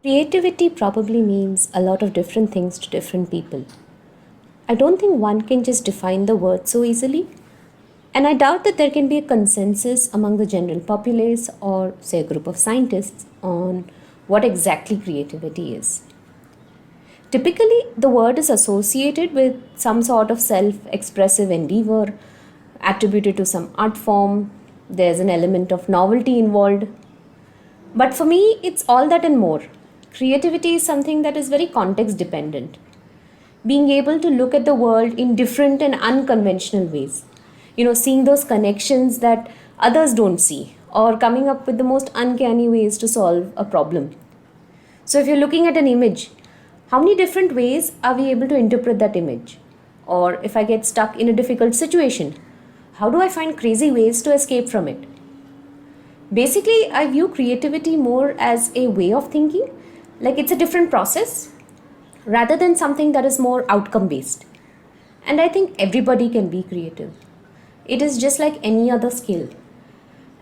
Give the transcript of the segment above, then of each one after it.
Creativity probably means a lot of different things to different people. I don't think one can just define the word so easily, and I doubt that there can be a consensus among the general populace or, say, a group of scientists on what exactly creativity is. Typically, the word is associated with some sort of self expressive endeavor attributed to some art form. There's an element of novelty involved. But for me, it's all that and more. Creativity is something that is very context dependent. Being able to look at the world in different and unconventional ways. Seeing those connections that others don't see, or coming up with the most uncanny ways to solve a problem. So, if you're looking at an image, how many different ways are we able to interpret that image? Or if I get stuck in a difficult situation, how do I find crazy ways to escape from it? Basically, I view creativity more as a way of thinking, like it's a different process rather than something that is more outcome based. And I think everybody can be creative. It is just like any other skill.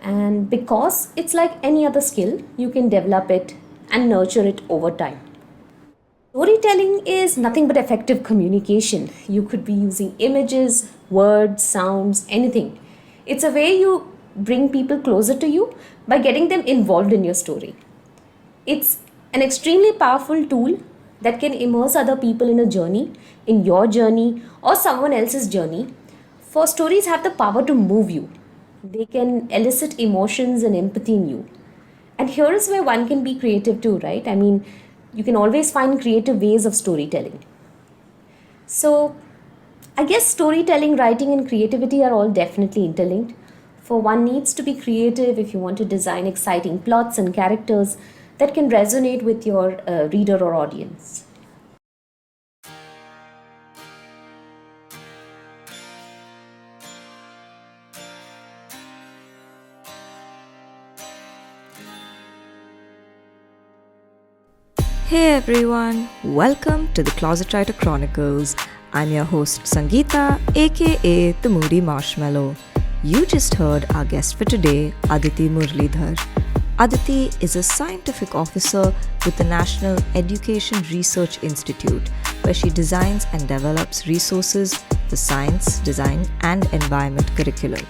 And because it's like any other skill, you can develop it and nurture it over time. Storytelling is nothing but effective communication. You could be using images, words, sounds, anything. It's a way you bring people closer to you by getting them involved in your story. It's an extremely powerful tool that can immerse other people in a journey, in your journey, or someone else's journey. For stories have the power to move you, they can elicit emotions and empathy in you. And here is where one can be creative too, right? I mean, you can always find creative ways of storytelling. So, I guess storytelling, writing, and creativity are all definitely interlinked. For one needs to be creative if you want to design exciting plots and characters that can resonate with your reader or audience. Hey everyone, welcome to the Closet Writer Chronicles. I'm your host Sangeeta, aka the Moody Marshmallow. You just heard our guest for today, Aditi Murlidhar. Aditi is a scientific officer with the National Education Research Institute, where she designs and develops resources for science, design, and environment curriculum.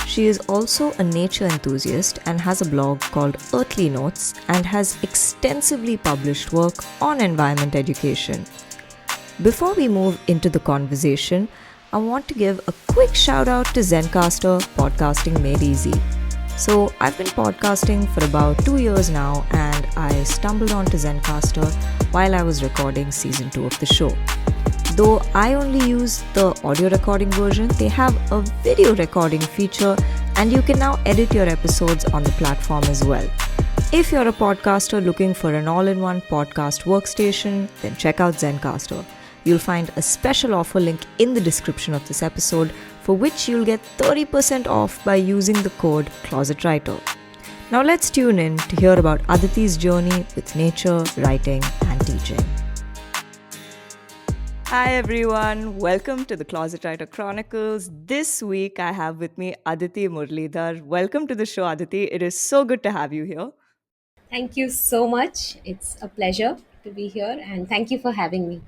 She is also a nature enthusiast and has a blog called Earthly Notes and has extensively published work on environment education. Before we move into the conversation, I want to give a quick shout out to Zencaster Podcasting Made Easy. So, I've been podcasting for about 2 years now, and I stumbled onto Zencaster while I was recording season 2 of the show. Though I only use the audio recording version, they have a video recording feature, and you can now edit your episodes on the platform as well. If you're a podcaster looking for an all-in-one podcast workstation, then check out Zencaster. You'll find a special offer link in the description of this episode, for which you'll get 30% off by using the code ClosetWriter. Now let's tune in to hear about Aditi's journey with nature, writing, and teaching. Hi everyone, welcome to the Closet Writer Chronicles. This week I have with me Aditi Murlidhar. Welcome to the show, Aditi. It is so good to have you here. Thank you so much. It's a pleasure to be here, and thank you for having me.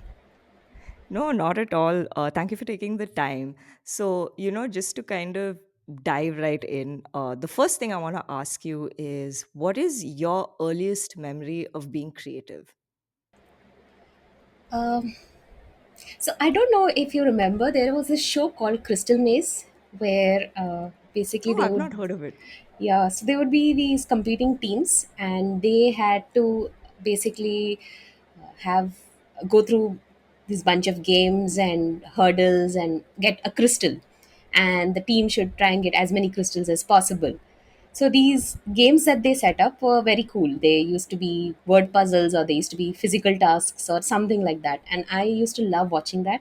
No, not at all. Thank you for taking the time. So, just to kind of dive right in, the first thing I want to ask you is what is your earliest memory of being creative? Um, so, I don't know if you remember, there was a show called Crystal Maze where basically Oh, they I've would. not heard of it. Yeah, so there would be these competing teams, and they had to basically have go through this bunch of games and hurdles and get a crystal, and the team should try and get as many crystals as possible. So these games that they set up were very cool. They used to be word puzzles, or they used to be physical tasks or something like that, and I used to love watching that.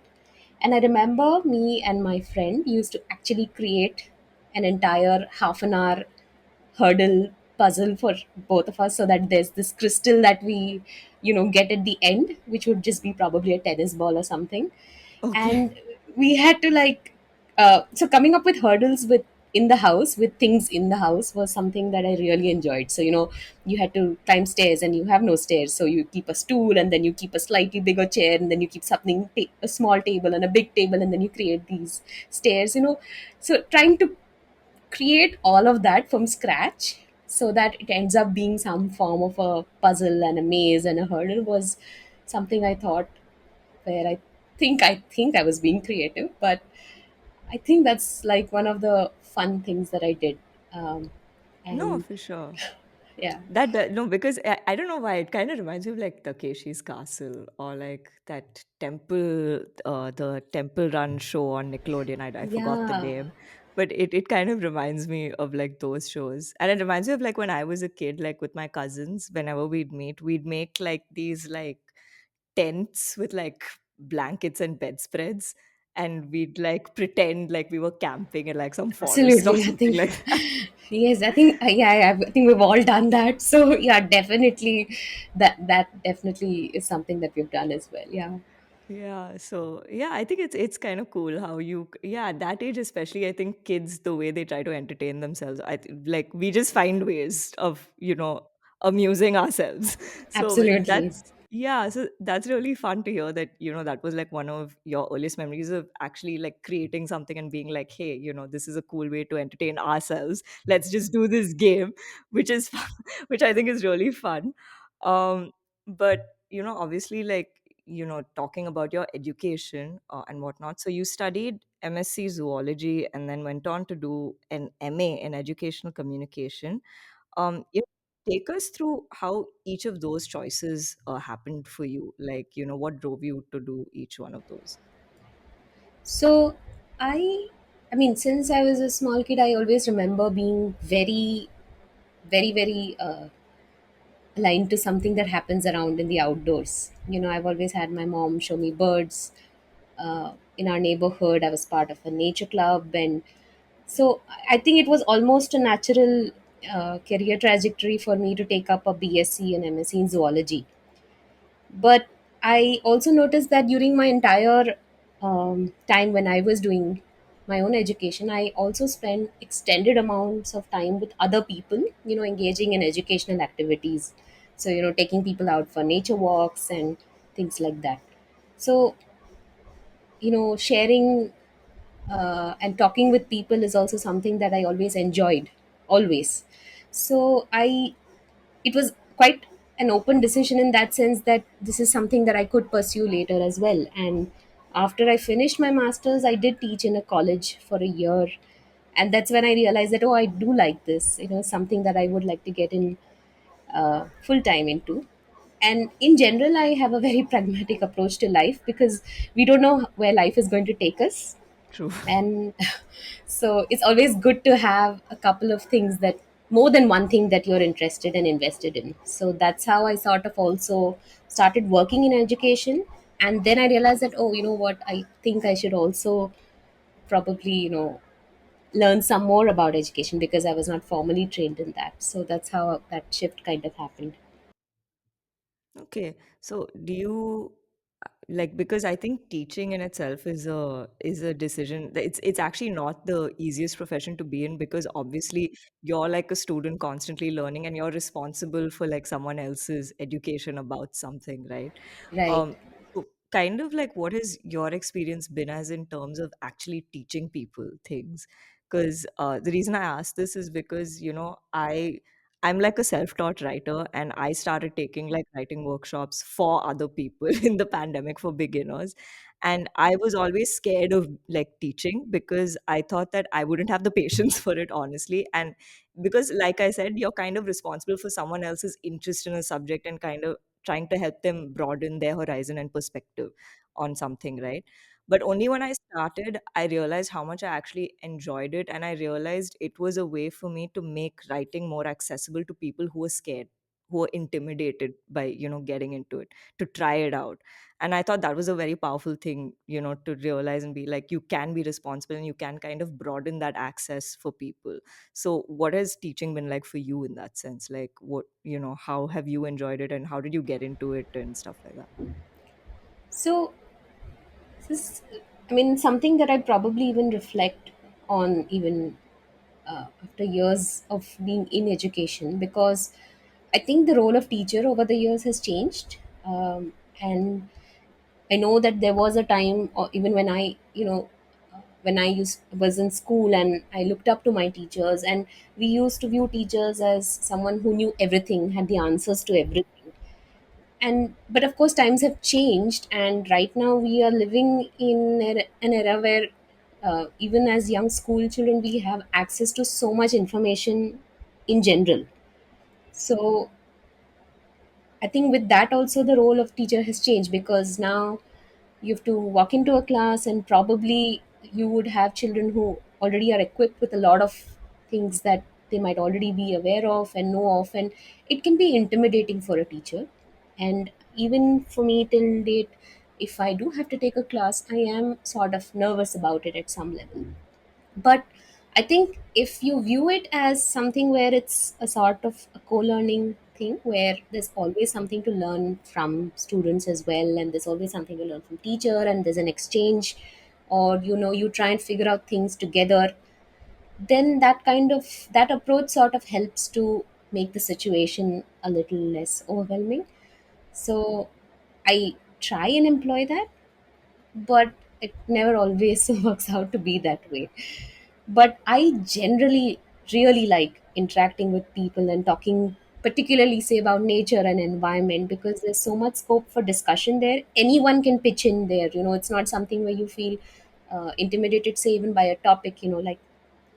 And I remember me and my friend used to actually create an entire half an hour hurdle puzzle for both of us, so that there's this crystal that we get at the end, which would just be probably a tennis ball or something. Okay. And we had to, like, so coming up with hurdles with in the house with things in the house was something that I really enjoyed. So, you had to climb stairs and you have no stairs. So you keep a stool and then you keep a slightly bigger chair and then you keep something, a small table and a big table, and then you create these stairs. So trying to create all of that from scratch so that it ends up being some form of a puzzle and a maze and a hurdle was something I thought, where I think I was being creative, but I think that's like one of the fun things that I did. No, And for sure. yeah, No, because I don't know why it kind of reminds me of like Takeshi's Castle or like that temple, the Temple Run show on Nickelodeon. I forgot the yeah, name, but it kind of reminds me of like those shows, and it reminds me of like when I was a kid, like with my cousins. Whenever we'd meet, we'd make like these like tents with like blankets and bedspreads, and we'd like pretend like we were camping in like some forest or absolutely. I something think, like that. yes, I think, yeah, I think we've all done that. So yeah, definitely, that definitely is something that we've done as well. Yeah, Yeah, so yeah, I think it's kind of cool how yeah, at that age especially, I think kids the way they try to entertain themselves, like we just find ways of, amusing ourselves. So absolutely. so that's really fun to hear that, that was like one of your earliest memories of actually like creating something and being like, hey, this is a cool way to entertain ourselves. Let's just do this game, which is fun, which I think is really fun. But obviously, like, talking about your education and whatnot. So you studied MSc zoology and then went on to do an MA in educational communication. Take us through how each of those choices happened for you. Like, what drove you to do each one of those? So I, I mean, since I was a small kid, I always remember being very, very, very aligned to something that happens around in the outdoors. I've always had my mom show me birds. In our neighborhood, I was part of a nature club, and so I think it was almost a natural career trajectory for me to take up a BSc and MSc in zoology. But I also noticed that during my entire time when I was doing my own education, I also spent extended amounts of time with other people, engaging in educational activities. So, taking people out for nature walks and things like that. So, sharing and talking with people is also something that I always enjoyed, always. So, it was quite an open decision in that sense that this is something that I could pursue later as well. And after I finished my masters, I did teach in a college for a year. And that's when I realized that, oh, I do like this, something that I would like to get in full time into. And in general, I have a very pragmatic approach to life because we don't know where life is going to take us. True. And so it's always good to have a couple of things, that more than one thing that you're interested and invested in. So that's how I sort of also started working in education. And then I realized that, oh, you know what, I think I should also probably, learn some more about education because I was not formally trained in that. So that's how that shift kind of happened. Okay. So do you like, because I think teaching in itself is a decision that it's actually not the easiest profession to be in, because obviously you're like a student constantly learning and you're responsible for like someone else's education about something, right? Right. Um so kind of like, what has your experience been as in terms of actually teaching people things? Because the reason I ask this is because, I'm like a self-taught writer, and I started taking like writing workshops for other people in the pandemic for beginners. And I was always scared of like teaching because I thought that I wouldn't have the patience for it, honestly. And because, like I said, you're kind of responsible for someone else's interest in a subject and kind of trying to help them broaden their horizon and perspective on something, right? But only when I started, I realized how much I actually enjoyed it. And I realized it was a way for me to make writing more accessible to people who were scared, who were intimidated by, getting into it, to try it out. And I thought that was a very powerful thing, to realize and be like, you can be responsible and you can kind of broaden that access for people. So, what has teaching been like for you in that sense? Like, how have you enjoyed it and how did you get into it and stuff like that? So this is, I mean, something that I probably even reflect on even after years of being in education, because I think the role of teacher over the years has changed. And I know that there was a time, or even when when I was in school and I looked up to my teachers, and we used to view teachers as someone who knew everything, had the answers to everything. And but of course, times have changed, and right now we are living in an era where even as young school children, we have access to so much information in general. So I think with that also the role of teacher has changed, because now you have to walk into a class and probably you would have children who already are equipped with a lot of things that they might already be aware of and know of, and it can be intimidating for a teacher. And even for me till date, if I do have to take a class, I am sort of nervous about it at some level. But I think if you view it as something where it's a sort of a co-learning thing, where there's always something to learn from students as well, and there's always something to learn from teacher, and there's an exchange, or you try and figure out things together, then that approach sort of helps to make the situation a little less overwhelming. So I try and employ that, but it never always works out to be that way. But I generally really like interacting with people and talking, particularly say about nature and environment, because there's so much scope for discussion there. Anyone can pitch in there. It's not something where you feel intimidated, say, even by a topic. Like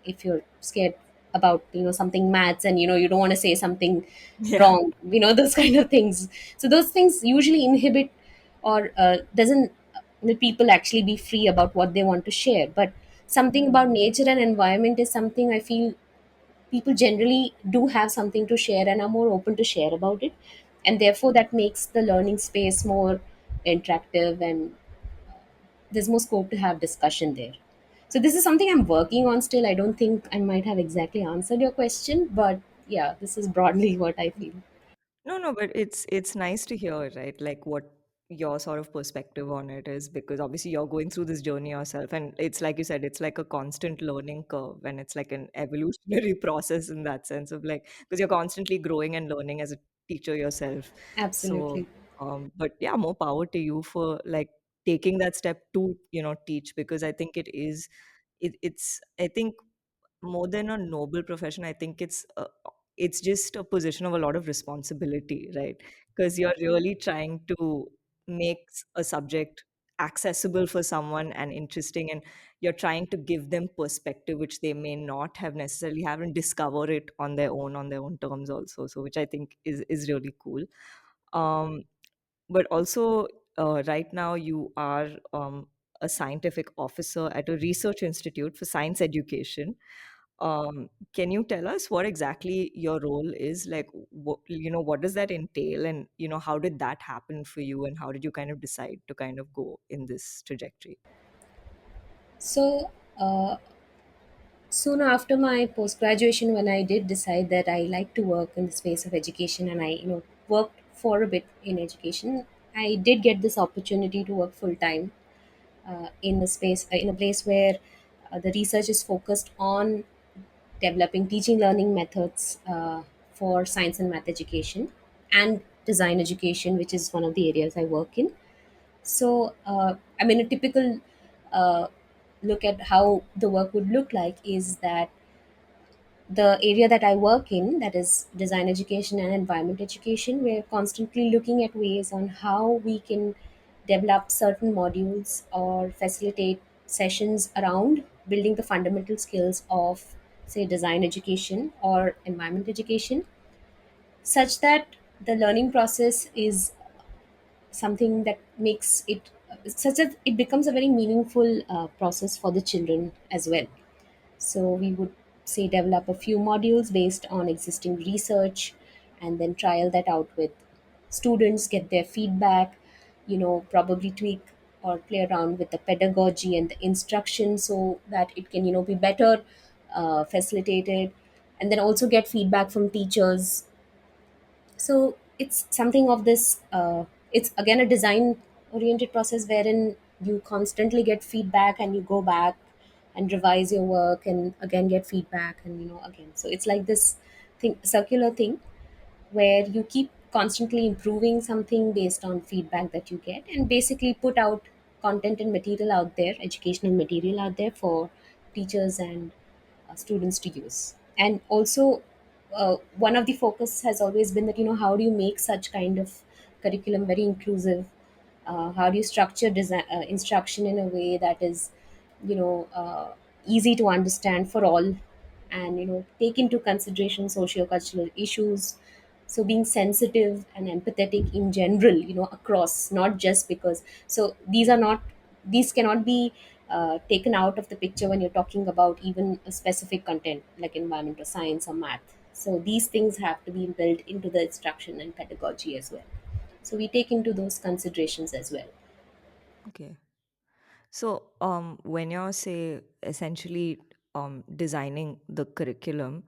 if you're scared about something maths, and you don't want to say something Yeah. wrong, those kind of things. So those things usually inhibit, or doesn't let people actually be free about what they want to share. But something about nature and environment is something I feel people generally do have something to share and are more open to share about it, and therefore that makes the learning space more interactive, and there's more scope to have discussion there. So this is something I'm working on still. I don't think I might have exactly answered your question, but yeah, this is broadly what I feel. No, no, but it's nice to hear, right? Like what your sort of perspective on it is, because obviously you're going through this journey yourself, and it's like you said, it's like a constant learning curve, and it's like an evolutionary process in that sense of like, because you're constantly growing and learning as a teacher yourself. So, Absolutely. but yeah, more power to you for like taking that step to teach, because I think it's I think more than a noble profession, I think it's just a position of a lot of responsibility, right? Because you're really trying to make a subject accessible for someone and interesting, and you're trying to give them perspective which they may not have necessarily have, and discover it on their own terms also, so which I think is really cool. um but also, right now you are a scientific officer at a research institute for science education. Can you tell us what exactly your role is? Like, what does that entail? And, how did that happen for you? And how did you kind of decide to kind of go in this trajectory? So soon after my post graduation, when I did decide that I like to work in the space of education, and I worked for a bit in education, I did get this opportunity to work full time in a place where the research is focused on developing teaching learning methods for science and math education and design education, which is one of the areas I work in. So I mean, a typical uh, look at how the work would look like is that the area that I work in, that is design education and environment education, we're constantly looking at ways on how we can develop certain modules or facilitate sessions around building the fundamental skills of, say, design education or environment education, such that the learning process is something that makes it such that it becomes a very meaningful process for the children as well. So we would say develop a few modules based on existing research, and then trial that out with students, get their feedback, probably tweak or play around with the pedagogy and the instruction so that it can, be better facilitated, and then also get feedback from teachers. So it's something of this, it's again a design oriented process wherein you constantly get feedback and you go back and revise your work and again get feedback, and again. So it's like this thing, circular thing, where you keep constantly improving something based on feedback that you get, and basically put out content and material out there, educational material out there for teachers and students to use. And also, one of the focus has always been that, how do you make such kind of curriculum very inclusive? How do you structure design, instruction in a way that is, easy to understand for all, and take into consideration socio-cultural issues. So being sensitive and empathetic in general, across, not just because, so these cannot be taken out of the picture when you're talking about even a specific content like environment or science or math. So these things have to be built into the instruction and pedagogy as well. So we take into those considerations as well. Okay. So, when you're say essentially designing the curriculum,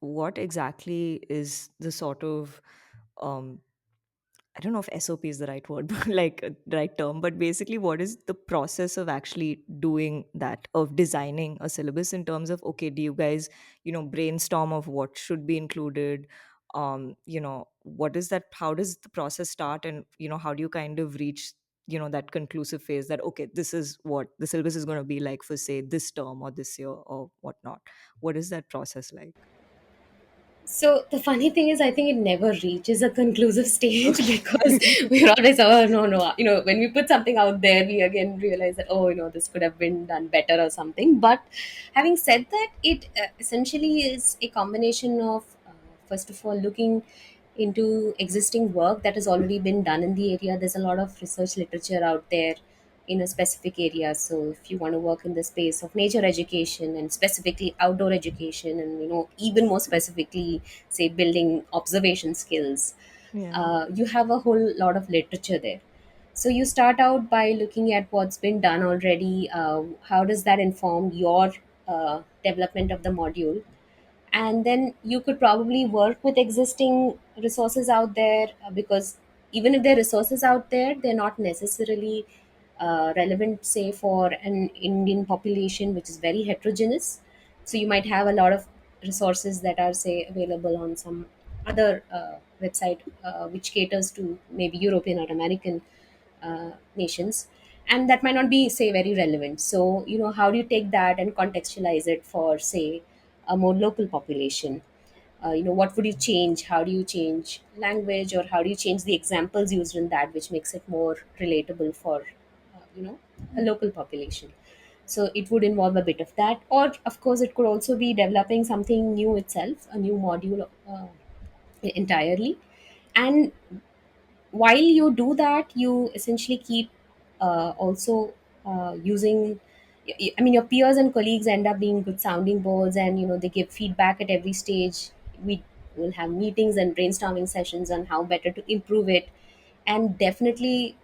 what exactly is the sort of um, I don't know if SOP is the right word, like the right term, but basically, what is the process of actually doing that, of designing a syllabus in terms of, okay, do you guys, brainstorm of what should be included? What is that? How does the process start? And, how do you kind of reach, that conclusive phase that, okay, this is what the syllabus is going to be like for, say, this term or this year or whatnot? What is that process like? So the funny thing is, I think it never reaches a conclusive stage because Okay. we're always, oh no, no, when we put something out there, we again realize that, oh, this could have been done better or something. But having said that, it essentially is a combination of, first of all, looking into existing work that has already been done in the area. There's a lot of research literature out there in a specific area. So if you want to work in the space of nature education and specifically outdoor education, and even more specifically, say, building observation skills, Yeah. you have a whole lot of literature there. So you start out by looking at what's been done already. How does that inform your development of the module? And then you could probably work with existing resources out there, because even if there are resources out there, they're not necessarily relevant, say, for an Indian population which is very heterogeneous. So you might have a lot of resources that are, say, available on some other website which caters to maybe European or American nations, and that might not be, say, very relevant. So how do you take that and contextualize it for, say, a more local population? What would you change? How do you change language, or how do you change the examples used in that, which makes it more relatable for a local population? So it would involve a bit of that, or of course it could also be developing something new itself, a new module entirely. And while you do that, you essentially keep also using, I mean, your peers and colleagues end up being good sounding boards, and they give feedback at every stage. We will have meetings and brainstorming sessions on how better to improve it, and definitely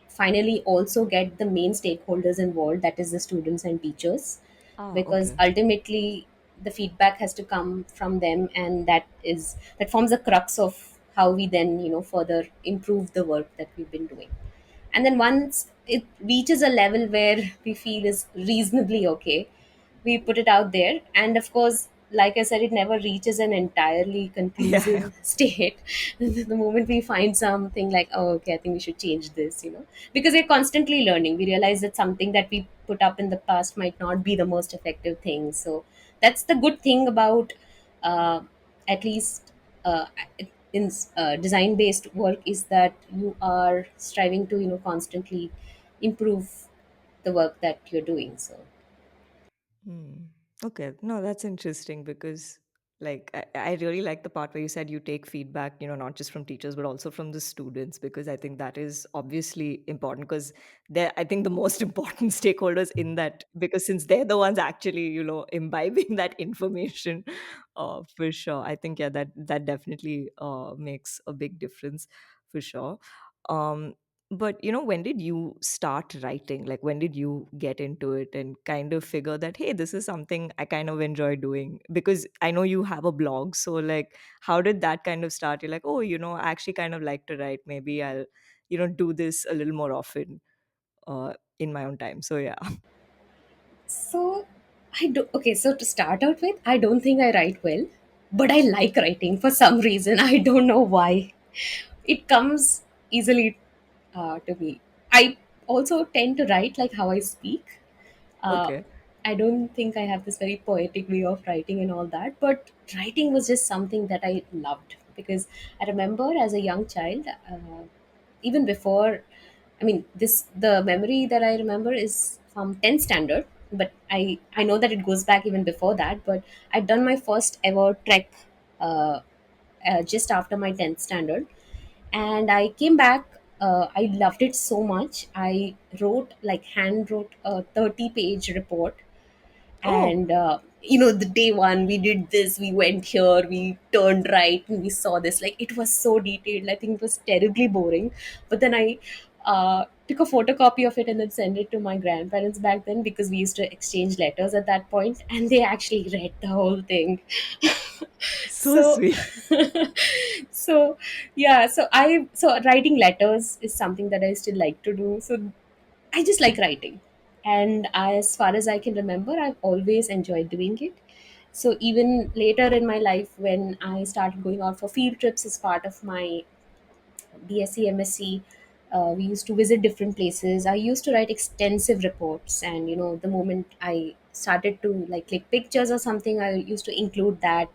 finally also get the main stakeholders involved, that is the students and teachers, Ah, because okay. ultimately the feedback has to come from them, and that forms the crux of how we then further improve the work that we've been doing. And then once it reaches a level where we feel is reasonably okay, we put it out there. And of course, like I said, it never reaches an entirely Yeah. conclusive state. The moment we find something like, oh, okay, I think we should change this, because we're constantly learning. We realize that something that we put up in the past might not be the most effective thing. So that's the good thing about, uh, at least uh, in design based work, is that you are striving to constantly improve the work that you're doing. So Hmm. Okay. No, that's interesting because, like, I really like the part where you said you take feedback, not just from teachers, but also from the students, because I think that is obviously important because they're, I think, the most important stakeholders in that, because since they're the ones actually, imbibing that information, for sure. I think, yeah, that definitely makes a big difference for sure. Um, but when did you start writing? Like, when did you get into it and kind of figure that, hey, this is something I kind of enjoy doing? Because I know you have a blog. So, like, how did that kind of start? You're like, oh, I actually kind of like to write. Maybe I'll, do this a little more often in my own time. So, yeah. So I do okay, so to start out with, I don't think I write well, but I like writing for some reason. I don't know why. It comes easily to me. I also tend to write like how I speak. Uh, Okay. I don't think I have this very poetic way of writing and all that, but writing was just something that I loved because I remember as a young child, even before, I mean, this the memory that I remember is from 10th standard, but I know that it goes back even before that. But I'd done my first ever trek uh, just after my 10th standard, and I came back. I loved it so much. I wrote like hand wrote a 30-page report, Oh, and the day one we did this, we went here, we turned right, and we saw this. Like, it was so detailed. I think it was terribly boring, but then I took a photocopy of it and then sent it to my grandparents back then, because we used to exchange letters at that point, and they actually read the whole thing. so So sweet. so yeah, so writing letters is something that I still like to do. So I just like writing. And as far as I can remember, I've always enjoyed doing it. So even later in my life, when I started going out for field trips as part of my BSc, MSc, we used to visit different places. I used to write extensive reports, and the moment I started to like click pictures or something, I used to include that.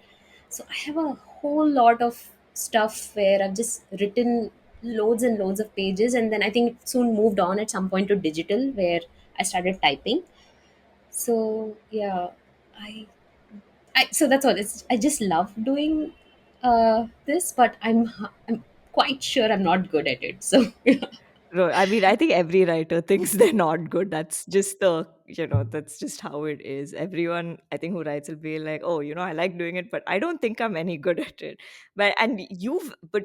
So I have a whole lot of stuff where I've just written loads and loads of pages, and then I think it soon moved on at some point to digital, where I started typing. So yeah, I so that's all. I just love doing this, but I'm quite sure I'm not good at it. So yeah. I mean, I think every writer thinks they're not good. That's just that's just how it is. Everyone, I think, who writes will be like, oh, I like doing it, but I don't think I'm any good at it. But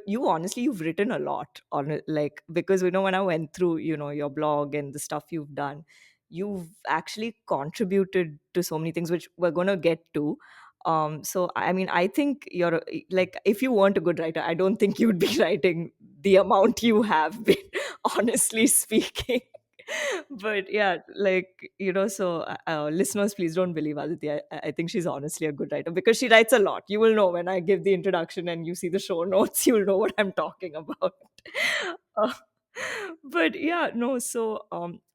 you honestly, you've written a lot on it, like, because, when I went through, your blog and the stuff you've done, you've actually contributed to so many things, which we're going to get to. So I mean, I think like, if you weren't a good writer, I don't think you'd be writing the amount you have been. Honestly speaking. But yeah, like, so listeners, please don't believe Aditi. I think she's honestly a good writer because she writes a lot. You will know when I give the introduction and you see the show notes, you'll know what I'm talking about. Uh, but yeah, no, so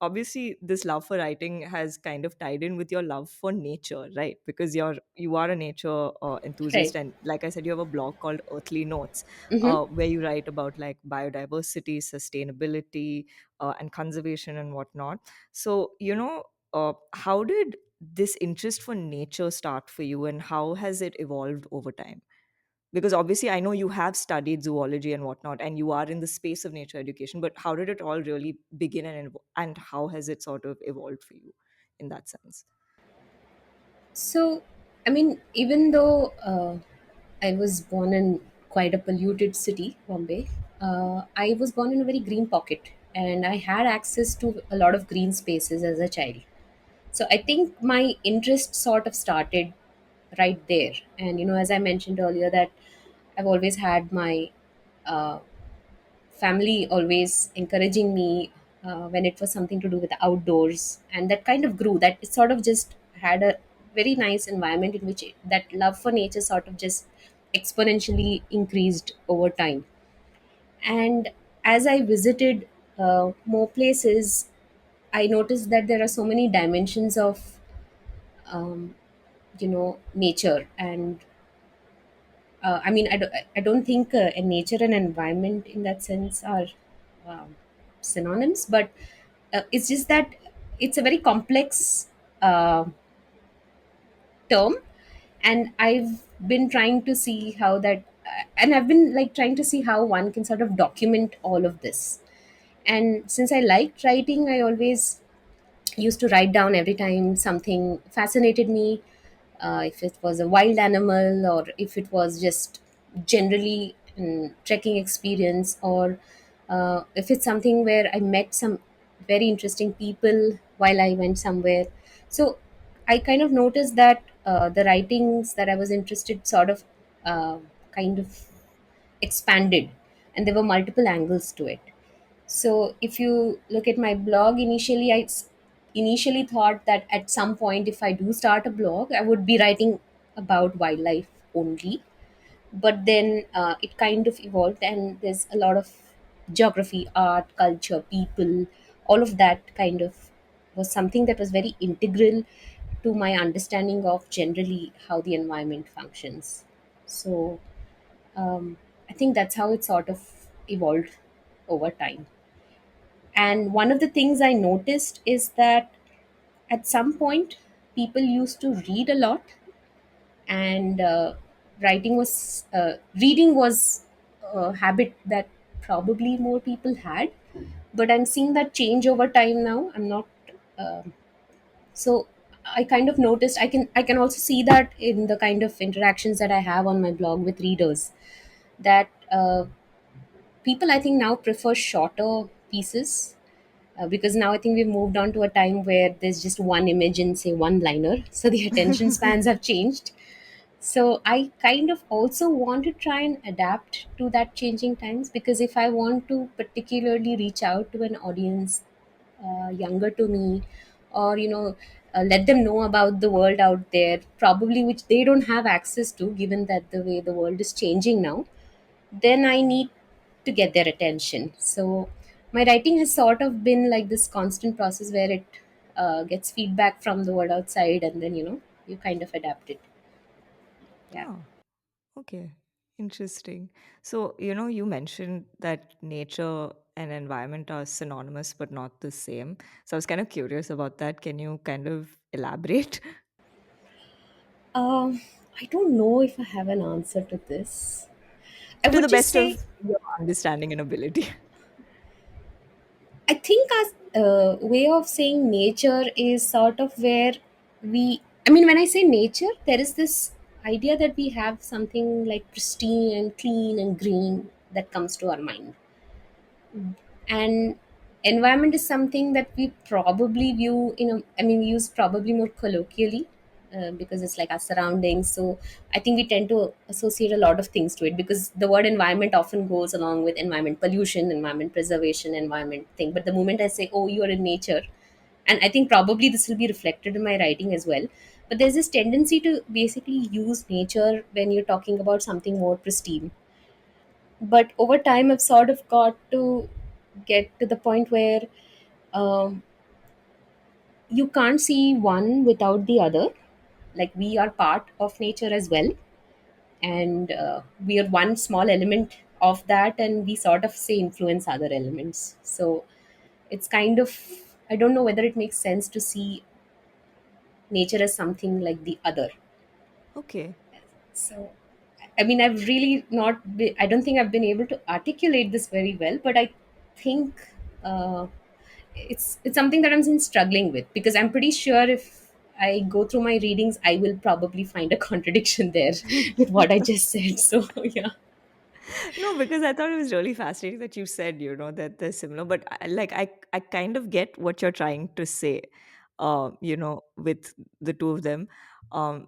obviously this love for writing has kind of tied in with your love for nature, right? Because you are a nature Right. enthusiast, and like I said, you have a blog called Earthly Notes, Mm-hmm. where you write about like biodiversity, sustainability, and conservation and whatnot. So, how did this interest for nature start for you, and how has it evolved over time? Because obviously, I know you have studied zoology and whatnot, and you are in the space of nature education, but how did it all really begin, and how has it sort of evolved for you in that sense? So, I mean, even though I was born in quite a polluted city, Bombay, I was born in a very green pocket, and I had access to a lot of green spaces as a child. So I think my interest sort of started right there. And as I mentioned earlier, that I've always had my uh, family always encouraging me when it was something to do with the outdoors, and that kind of grew. That it sort of just had a very nice environment in which that love for nature sort of just exponentially increased over time. And as I visited more places, I noticed that there are so many dimensions of um, nature. And I don't think a nature and environment in that sense are um, synonyms, but it's just that it's a very complex uh, term. And I've been trying to see how that, and I've been like trying to see how one can sort of document all of this. And since I liked writing, I always used to write down every time something fascinated me, if it was a wild animal, or if it was just generally trekking experience, or if it's something where I met some very interesting people while I went somewhere. So I kind of noticed that the writings that I was interested sort of kind of expanded, and there were multiple angles to it. So if you look at my blog, initially initially thought that at some point, if I do start a blog, I would be writing about wildlife only. But then it kind of evolved, and there's a lot of geography, art, culture, people, all of that kind of was something that was very integral to my understanding of generally how the environment functions. So I think that's how it sort of evolved over time. And one of the things I noticed is that at some point, people used to read a lot, and reading was a habit that probably more people had. But I'm seeing that change over time now. I'm not um so I kind of noticed, I can also see that in the kind of interactions that I have on my blog with readers, that people I think now prefer shorter pieces, because now I think we've moved on to a time where there's just one image and say one liner, so the attention spans have changed. So I kind of also want to try and adapt to that changing times, because if I want to particularly reach out to an audience younger to me, or let them know about the world out there, probably which they don't have access to, given that the way the world is changing now, then I need to get their attention. So my writing has sort of been like this constant process where it gets feedback from the world outside, and then you kind of adapt it. Yeah. Oh, okay. Interesting. So, you mentioned that nature and environment are synonymous but not the same. So, I was kind of curious about that. Can you kind of elaborate? Um, I don't know if I have an answer to this. I To would the just best say, of your understanding and ability. I think as a way of saying nature is sort of where I mean, when I say nature, there is this idea that we have something like pristine and clean and green that comes to our mind. And environment is something that we probably view, I mean, we use probably more colloquially, because it's like our surroundings. So I think we tend to associate a lot of things to it, because the word environment often goes along with environment pollution, environment preservation, environment thing. But the moment I say, oh, you are in nature, and I think probably this will be reflected in my writing as well, but there's this tendency to basically use nature when you're talking about something more pristine. But over time, I've sort of got to get to the point where um, you can't see one without the other. Like, we are part of nature as well, and we are one small element of that, and we sort of say influence other elements. So it's kind of, I don't know whether it makes sense to see nature as something like the other. Okay. So, I mean, I don't think I've been able to articulate this very well, but I think uh, it's something that I'm still struggling with, because I'm pretty sure if I go through my readings, I will probably find a contradiction there with what I just said. So, yeah. No, because I thought it was really fascinating that you said, that they're similar. But I kind of get what you're trying to say, with the two of them.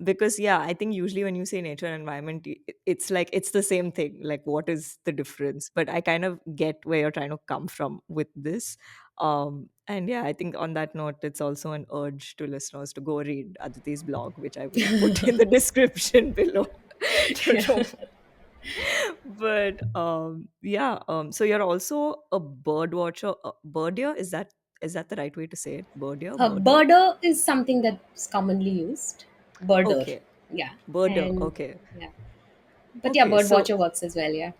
Because yeah, I think usually when you say nature and environment, it's like it's the same thing. Like, what is the difference? But I kind of get where you're trying to come from with this. And yeah, I think on that note, it's also an urge to listeners to go read Aditi's blog, which I will put in the description below. Yeah. to but yeah, so you're also a bird watcher, birdier, is that the right way to say it? Birdier. Birder is something that's commonly used. Birder. Okay, Yeah. birder. And Okay. yeah. But yeah, Okay, bird so watcher works as well. Yeah.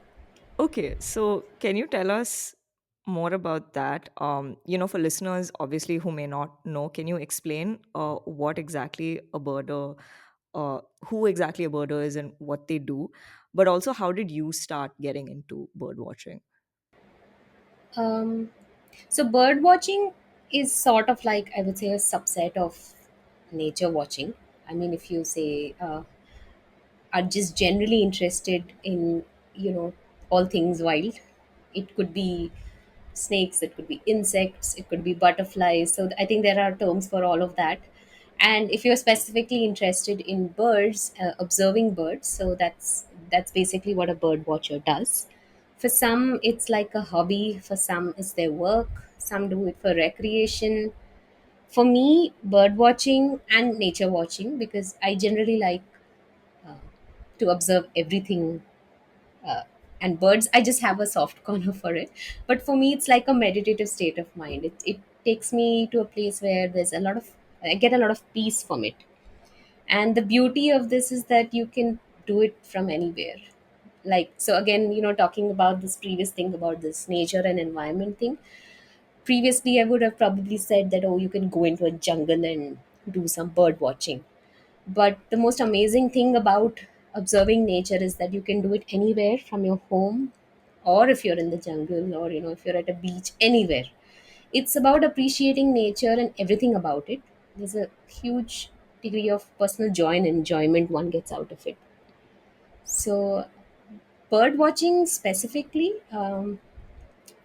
can you tell us more about that? For listeners obviously who may not know, can you explain what exactly a birder, who exactly a birder is and what they do, but also how did you start getting into bird watching? Um, so bird watching is sort of like, I would say, a subset of nature watching. I mean, if you say are just generally interested in all things wild, it could be snakes, it could be insects, it could be butterflies. So I think there are terms for all of that. And if you're specifically interested in birds, observing birds, so that's basically what a bird watcher does. For some it's like a hobby, for some it's their work, some do it for recreation, For me, bird watching and nature watching, because I generally like uh, to observe everything. uh, and birds, I just have a soft corner for it. But for me, it's like a meditative state of mind. It takes me to a place where there's a lot of, I get a lot of peace from it. And the beauty of this is that you can do it from anywhere. Like, so again, talking about this previous thing about this nature and environment thing, previously I would have probably said that, oh, you can go into a jungle and do some bird watching. But the most amazing thing about observing nature is that you can do it anywhere from your home, or if you're in the jungle, or if you're at a beach, anywhere. It's about appreciating nature and everything about it. There's a huge degree of personal joy and enjoyment one gets out of it. So bird watching specifically,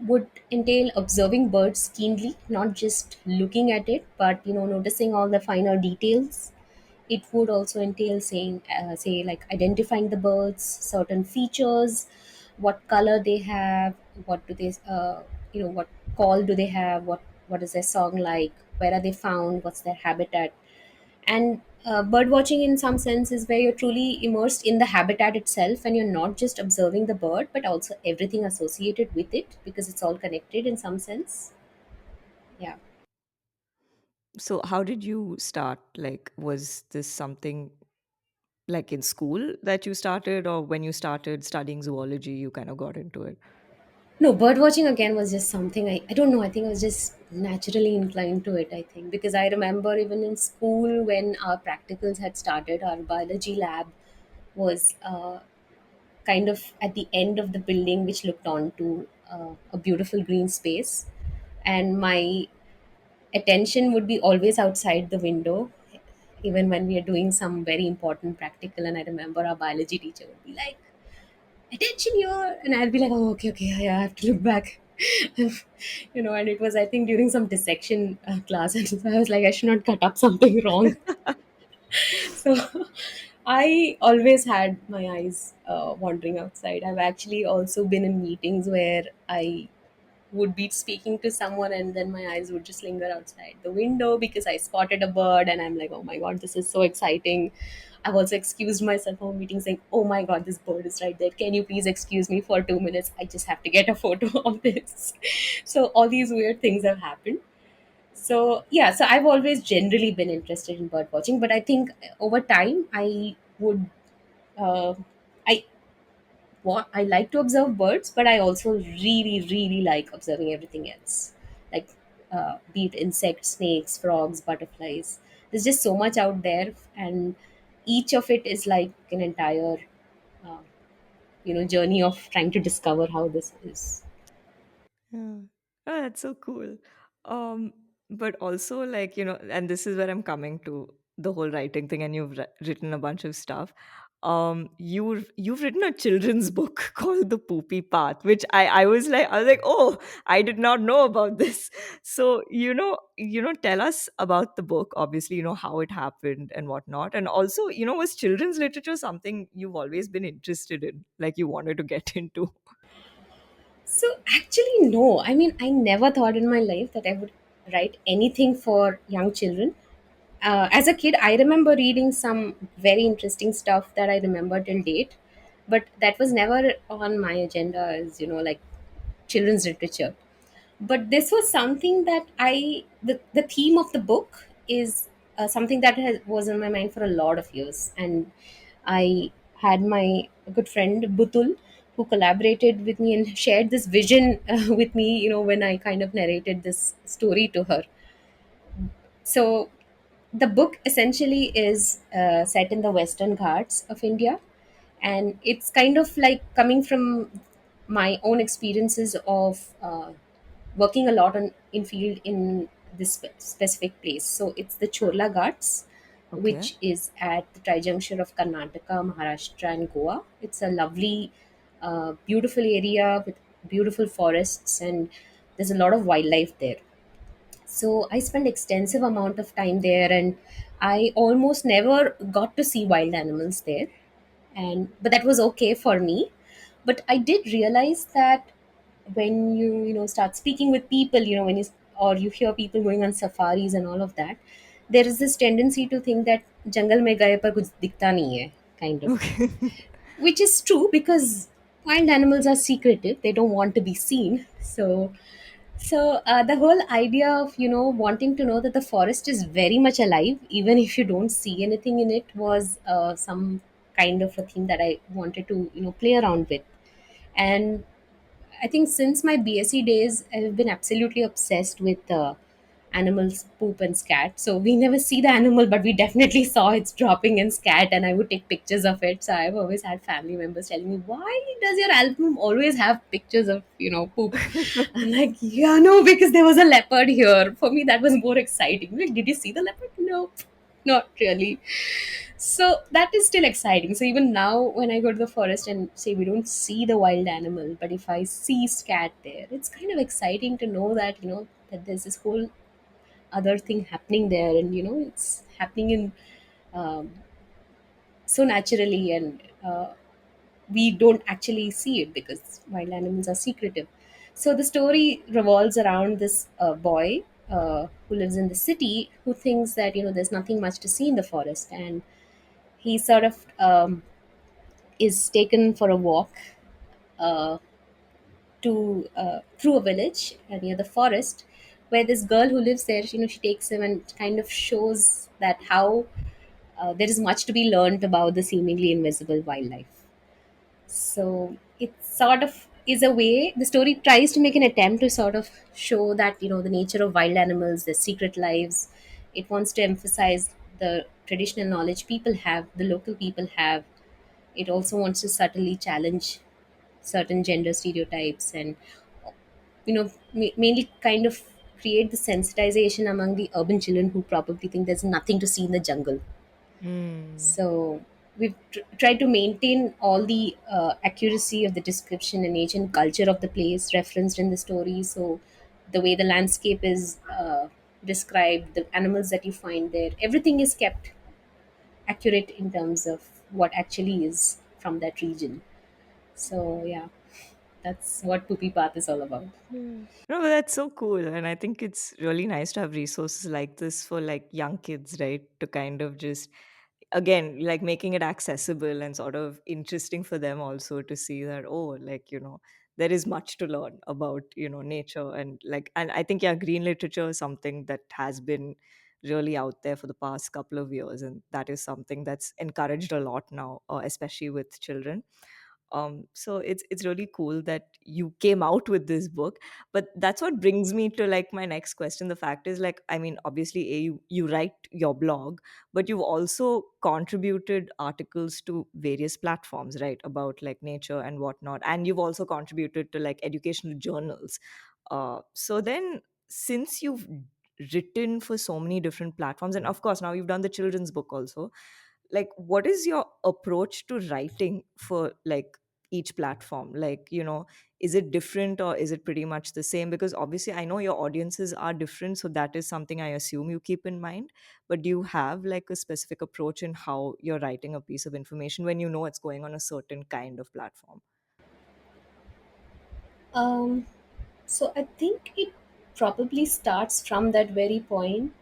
would entail observing birds keenly, not just looking at it, but noticing all the finer details. It would also entail saying, say, like identifying the birds, certain features, what color they have, what do they, what call do they have, what is their song like, where are they found, what's their habitat. And bird watching, in some sense, is where you're truly immersed in the habitat itself, and you're not just observing the bird, but also everything associated with it, because it's all connected in some sense. Yeah. So, how did you start? Like, was this something like in school that you started, or when you started studying zoology, you kind of got into it? No, bird watching again was just something I don't know. I think I was just naturally inclined to it. I think because I remember even in school when our practicals had started, our biology lab was kind of at the end of the building, which looked onto a beautiful green space, and my attention would be always outside the window, even when we are doing some very important practical. And I remember our biology teacher would be like, attention here, and I'll be like, oh, okay, okay, yeah, I have to look back. And it was, I think, during some dissection class, and so I was like, I should not cut up something wrong. So I always had my eyes wandering outside. I've actually also been in meetings where I would be speaking to someone, and then my eyes would just linger outside the window because I spotted a bird, and I'm like, oh my god, this is so exciting. I've also excused myself from meeting saying, oh my god, this bird is right there. Can you please excuse me for 2 minutes? I just have to get a photo of this. So all these weird things have happened. So yeah, so I've always generally been interested in bird watching, but I think over time I would uh, I I like to observe birds, but I also really, really like observing everything else, like be it insects, snakes, frogs, butterflies. There's just so much out there, and each of it is like an entire, uh, journey of trying to discover how this is. Yeah. Oh, that's so cool. Um, but also, like, and this is where I'm coming to the whole writing thing, and you've written a bunch of stuff. You've written a children's book called The Poopy Path, which I was like, oh, I did not know about this. So, tell us about the book, obviously, how it happened and whatnot. And also, was children's literature something you've always been interested in, like you wanted to get into? So actually, no. I mean, I never thought in my life that I would write anything for young children. As a kid, I remember reading some very interesting stuff that I remember till date, but that was never on my agenda as like children's literature. But this was something that the theme of the book is something that was in my mind for a lot of years, and I had my good friend Butul, who collaborated with me and shared this vision with me. When I kind of narrated this story to her. So the book essentially is set in the Western Ghats of India, and it's kind of like coming from my own experiences of working a lot on in field in this specific place. So it's the Chorla Ghats, Okay. which is at the tri-juncture of Karnataka, Maharashtra, and Goa. It's a lovely, beautiful area with beautiful forests, and there's a lot of wildlife there. So I spent extensive amount of time there, and I almost never got to see wild animals there. And but that was okay for me. But I did realize that when you start speaking with people, when you or you hear people going on safaris and all of that, there is this tendency to think that jungle mein gaye par kuch dikhta nahi hai, kind of, Okay. which is true because wild animals are secretive, they don't want to be seen. So the whole idea of wanting to know that the forest is very much alive even if you don't see anything in it was some kind of a theme that I wanted to play around with. And I think since my BSc days, I've been absolutely obsessed with animals poop and scat. So we never see the animal, but we definitely saw its dropping and scat, and I would take pictures of it. So I've always had family members telling me, "Why does your album always have pictures of poop?" I'm like, "Yeah, no, because there was a leopard here." For me, that was more exciting. Like, did you see the leopard? No, not really. So that is still exciting. So even now, when I go to the forest and say we don't see the wild animal, but if I see scat there, it's kind of exciting to know that that there's this whole other thing happening there, and it's happening in um, so naturally, and we don't actually see it because wild animals are secretive. So the story revolves around this boy who lives in the city who thinks that there's nothing much to see in the forest, and he sort of is taken for a walk uh, to through a village near the forest, where this girl who lives there, she takes him and kind of shows that how there is much to be learned about the seemingly invisible wildlife. So it sort of is a way the story tries to make an attempt to sort of show that the nature of wild animals, their secret lives. It wants to emphasize the traditional knowledge people have, the local people have. It also wants to subtly challenge certain gender stereotypes, and mainly kind of create the sensitization among the urban children who probably think there's nothing to see in the jungle. Hmm. So we've tried to maintain all the accuracy of the description and age and culture of the place referenced in the story. So the way the landscape is described, the animals that you find there, everything is kept accurate in terms of what actually is from that region. So yeah, that's what Poopy Path is all about. Yeah. No, but that's so cool. And I think it's really nice to have resources like this for like young kids, right? To kind of just, again, like making it accessible and sort of interesting for them also to see that, oh, like, there is much to learn about, nature. And I think, yeah, green literature is something that has been really out there for the past couple of years. And that is something that's encouraged a lot now, especially with children. So it's really cool that you came out with this book. But that's what brings me to like my next question. The fact is, like, I mean, obviously, you write your blog, but you've also contributed articles to various platforms, right, about like nature and whatnot, and you've also contributed to like educational journals. So then, since you've written for so many different platforms, and of course now you've done the children's book also, like what is your approach to writing for like each platform? Like, is it different or is it pretty much the same? Because obviously I know your audiences are different, so that is something I assume you keep in mind. But do you have like a specific approach in how you're writing a piece of information when you know it's going on a certain kind of platform? Um, so I think it probably starts from that very point,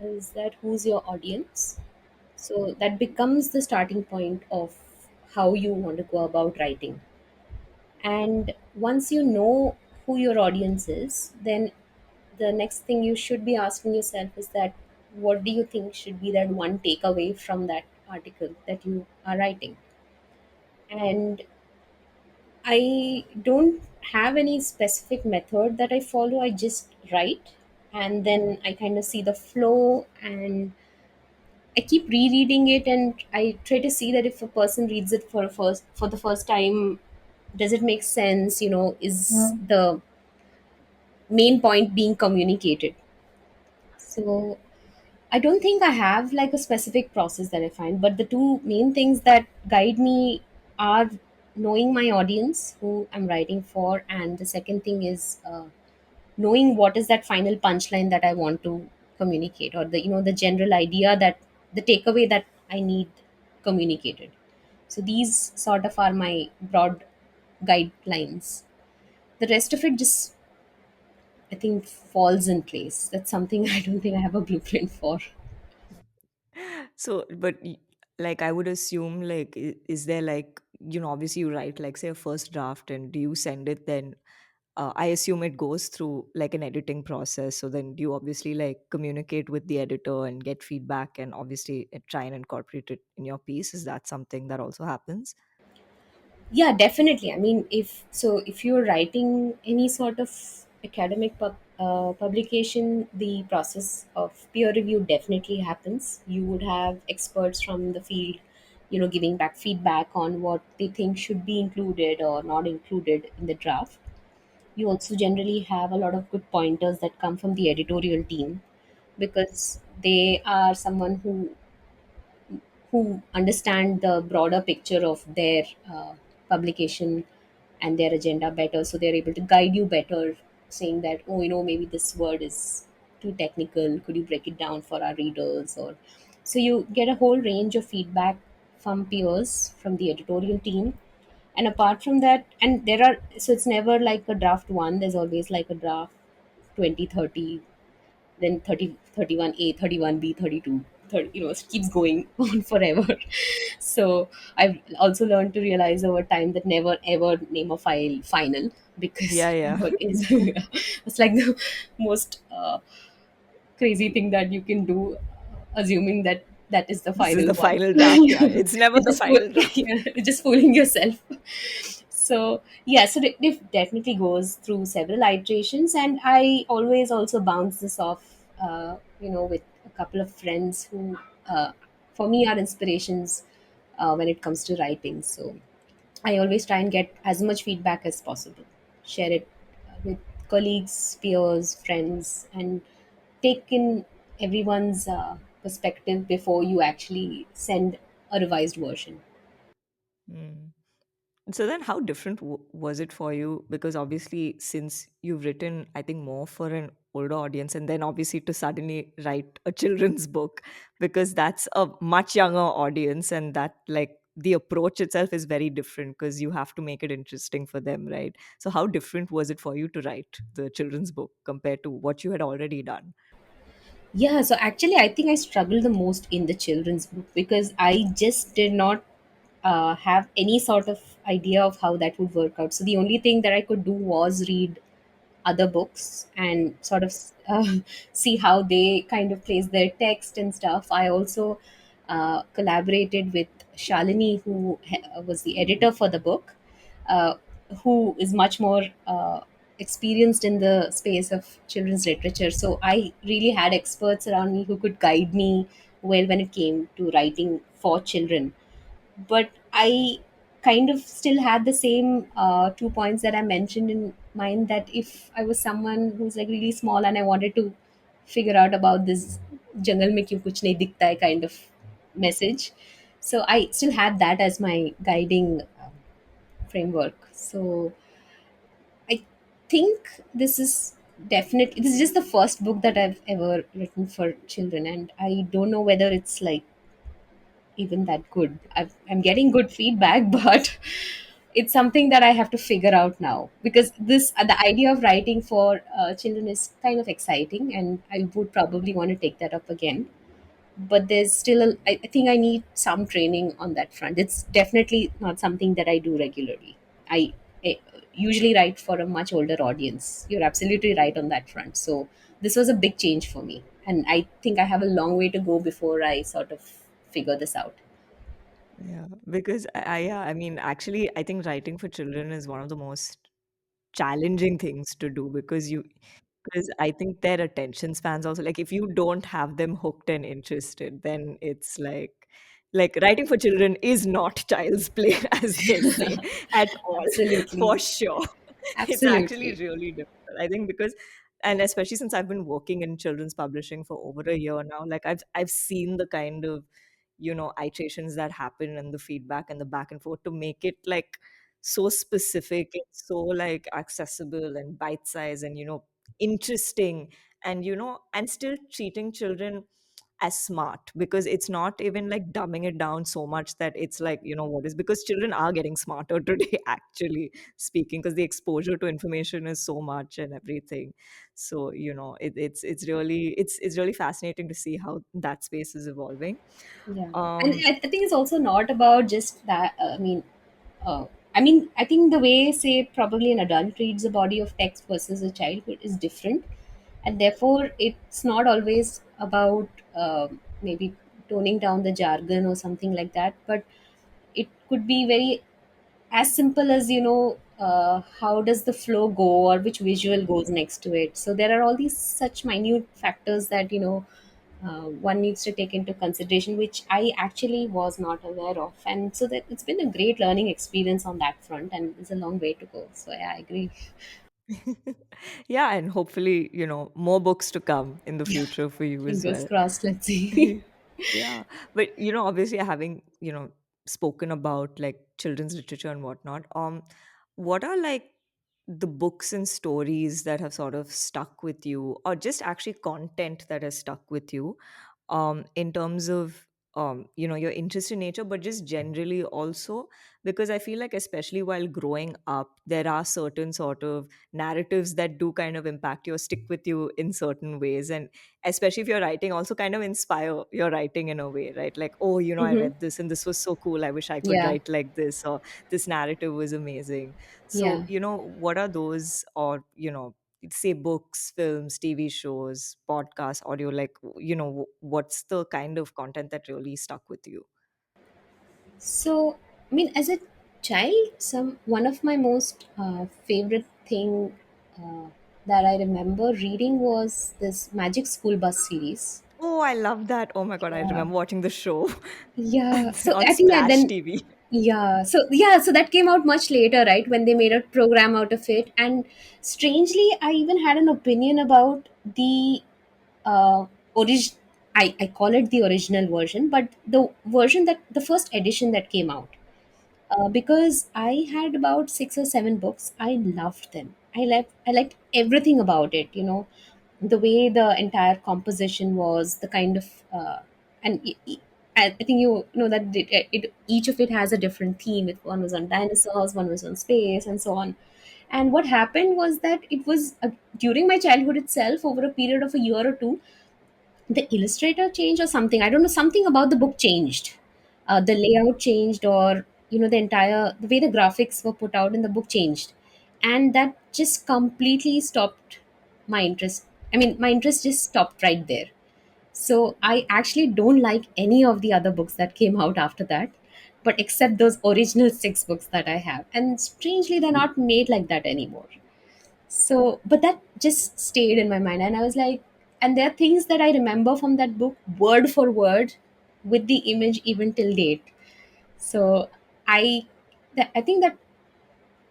is that who's your audience? So that becomes the starting point of how you want to go about writing. And once you know who your audience is, then the next thing you should be asking yourself is that what do you think should be that one takeaway from that article that you are writing? And I don't have any specific method that I follow. I just write, and then I kind of see the flow, and I keep rereading it, and I try to see that if a person reads it for the first time, does it make sense? Is the main point being communicated? So I don't think I have like a specific process that I find, but the two main things that guide me are knowing my audience, who I'm writing for, and the second thing is knowing what is that final punchline that I want to communicate, or the general idea, that the takeaway that I need communicated. So these sort of are my broad guidelines. The rest of it just I think falls in place. That's something I don't think I have a blueprint for. So, but like I would assume, like, is there like, obviously you write like say a first draft, and do you send it then? I assume it goes through like an editing process. So then do you obviously like communicate with the editor and get feedback, and obviously try and incorporate it in your piece. Is that something that also happens? Yeah, definitely. I mean, if you're writing any sort of academic publication, the process of peer review definitely happens. You would have experts from the field, giving back feedback on what they think should be included or not included in the draft. You also generally have a lot of good pointers that come from the editorial team, because they are someone who understand the broader picture of their publication and their agenda better, so they're able to guide you better, saying that, oh, maybe this word is too technical, could you break it down for our readers? Or so you get a whole range of feedback from peers, from the editorial team. And apart from that, and there are, so it's never like a draft one, there's always like a draft 20, 30, then 30, 31A, 31B, 32, 30, it keeps going on forever. So I've also learned to realize over time that never ever name a file final, Yeah, because yeah. is it's like the most crazy thing that you can do, assuming that that is the This is final the one. final draft. Yeah, it's never You're the just final draft. you're just fooling yourself. So yeah, so it definitely goes through several iterations, and I always also bounce this off, with a couple of friends who, for me, are inspirations when it comes to writing. So I always try and get as much feedback as possible, share it with colleagues, peers, friends, and take in everyone's perspective before you actually send a revised version. Hmm. So then, how different was it for you? Because obviously, since you've written, I think, more for an older audience, and then obviously to suddenly write a children's book, because that's a much younger audience, and that like the approach itself is very different because you have to make it interesting for them, right? So, how different was it for you to write the children's book compared to what you had already done? Yeah, so actually, I think I struggled the most in the children's book, because I just did not have any sort of idea of how that would work out. So the only thing that I could do was read other books and sort of see how they kind of place their text and stuff. I also collaborated with Shalini, who was the editor for the book, uh, who is much more experienced in the space of children's literature. So I really had experts around me who could guide me well when it came to writing for children. But I kind of still had the same 2 points that I mentioned in mind, that if I was someone who's like really small and I wanted to figure out about this jungle mein kyun kuch nahi dikhta hai kind of message, so I still had that as my guiding framework. So I think this is just the first book that I've ever written for children, and I don't know whether it's like even that good. I'm getting good feedback, but it's something that I have to figure out now, because the idea of writing for children is kind of exciting, and I would probably want to take that up again. But there's still I think I need some training on that front. It's definitely not something that I do regularly. I usually write for a much older audience. You're absolutely right on that front. So this was a big change for me, and I think I have a long way to go before I sort of figure this out. Yeah, because yeah, I mean, actually, I think writing for children is one of the most challenging things to do because I think their attention spans also, like if you don't have them hooked and interested, then it's like writing for children is not child's play, as they say, at all, Absolutely. for sure. It's actually Absolutely. really difficult, I think, because and especially since I've been working in children's publishing for over a year now, like I've seen the kind of iterations that happen and the feedback and the back and forth to make it like so specific and so like accessible and bite size and interesting and and still treating children as smart, because it's not even like dumbing it down so much that it's like, what is, because children are getting smarter today, actually speaking, because the exposure to information is so much and everything. So it's really, it's really fascinating to see how that space is evolving. Yeah, and um I think it's also not about just that. Uh, I mean, I think the way, say, probably an adult reads a body of text versus a childhood is different, and therefore it's not always about maybe toning down the jargon or something like that, but it could be very as simple as how does the flow go or which visual goes next to it. So there are all these such minute factors that one needs to take into consideration, which I actually was not aware of. And so that it's been a great learning experience on that front, and it's a long way to go. So yeah, I agree. yeah, and hopefully, more books to come in the future for you as Fingers well. crossed. Let's see. Yeah, but obviously, having spoken about like children's literature and whatnot, what are like the books and stories that have sort of stuck with you, or just actually content that has stuck with you, in terms of your interest in nature, but just generally also, because I feel like, especially while growing up, there are certain sort of narratives that do kind of impact you or stick with you in certain ways, and especially if you're writing, also kind of inspire your writing in a way, right? Like, oh, I Hmm. read this and this was so cool, I wish I could Yeah, write like this, or this narrative was amazing. So yeah. what are those, or say books, films, TV shows, podcasts, audio, like what's the kind of content that really stuck with you? So, I mean, as a child, some one of my most favorite thing uh, that I remember reading was this Magic School Bus series. Oh, I love that. Oh my god, I Yeah, remember watching the show yeah. So on I think that Splash then, TV. so that came out much later, right? When they made a program out of it, and strangely, I even had an opinion about the origin. I call it the original version, but the version that the first edition that came out, because I had about 6 or 7 books. I loved them. I liked everything about it. The way the entire composition was, the kind of and I think you know that each of it has a different theme. One was on dinosaurs, one was on space, and so on. And what happened was that it was during my childhood itself, over a period of a year or two, the illustrator changed or something. I don't know, something about the book changed. The layout changed, or the entire the way the graphics were put out in the book changed, and that just completely stopped my interest. I mean, my interest just stopped right there. So I actually don't like any of the other books that came out after that, but except those original 6 books that I have. And strangely, they're not made like that anymore. So, but that just stayed in my mind. And I was like, and there are things that I remember from that book, word for word, with the image even till date. So, I, I think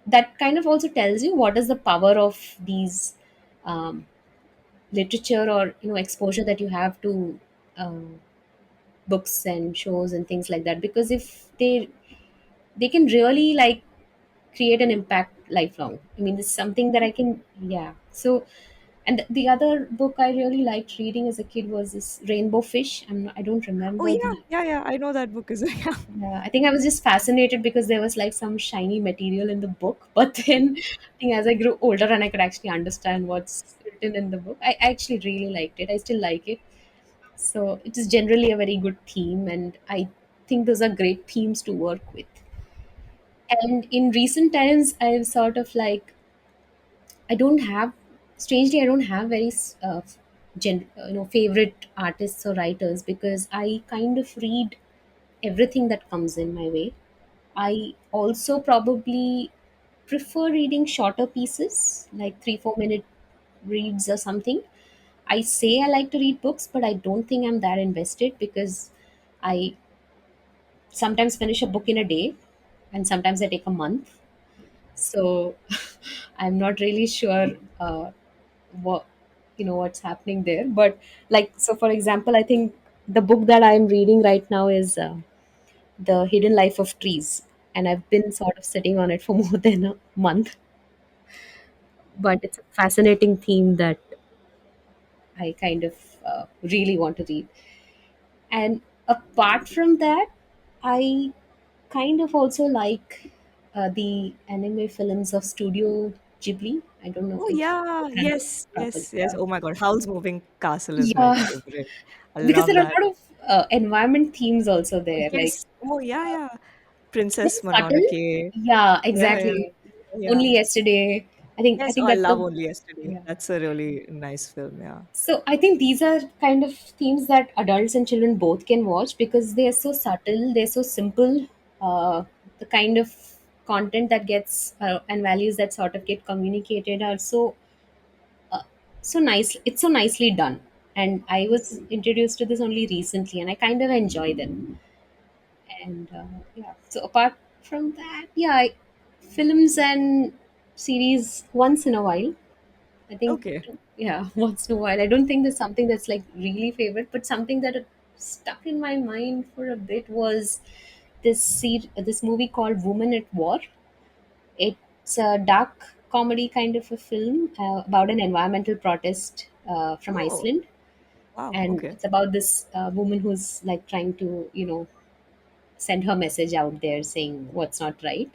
that kind of also tells you what is the power of these um, literature, or exposure that you have to um, books and shows and things like that. Because if they can really like create an impact lifelong. I mean, it's something that I can, yeah. So, and the other book I really liked reading as a kid was this Rainbow Fish. I don't Oh remember yeah, the. yeah, yeah, I know that book is yeah. I think I was just fascinated because there was like some shiny material in the book. But then, I think as I grew older and I could actually understand what's written in the book, I actually really liked it. I still like it. So it is generally a very good theme, and I think those are great themes to work with. And in recent times, I've sort of like I don't have, strangely, I don't have very favorite artists or writers, because I kind of read everything that comes in my way. I also probably prefer reading shorter pieces, like 3 4 minute reads or something. I say I like to read books, but I don't think I'm that invested, because I sometimes finish a book in a day, and sometimes I take a month. So I'm not really sure what what's happening there. But like, so for example, I think the book that I'm reading right now is The Hidden Life of Trees, and I've been sort of sitting on it for more than a month. But it's a fascinating theme that I kind of really want to read. And apart from that, I kind of also like the anime films of Studio Ghibli. I don't know Oh if yeah, you yes, properly. yes, yes. Oh my God, Howl's Moving Castle is my Yeah, favorite. I because love there are that. a lot of environment themes also there, like Yes. Oh yeah, yeah. very Princess subtle. Mononoke. Yeah, Yeah, yeah, exactly. yeah. Only yesterday. I Yes. Oh, think I that's love the Only Yesterday. yeah. That's a really nice film. Yeah. So I think these are kind of themes that adults and children both can watch because they are so subtle, they're so simple. The kind of content that gets and values that sort of get communicated are uh, so nice. It's so nicely done. And I was introduced to this only recently, and I kind of enjoy them. And yeah, so apart from that, yeah, films and series once in a while. I think, Okay. yeah, once in a while. I don't think there's something that's like really favorite, but something that stuck in my mind for a bit was this movie called Woman at War. It's a dark comedy kind of a film about an environmental protest from Oh, Iceland, wow. and Okay. it's about this woman who's like trying to, send her message out there saying what's not right.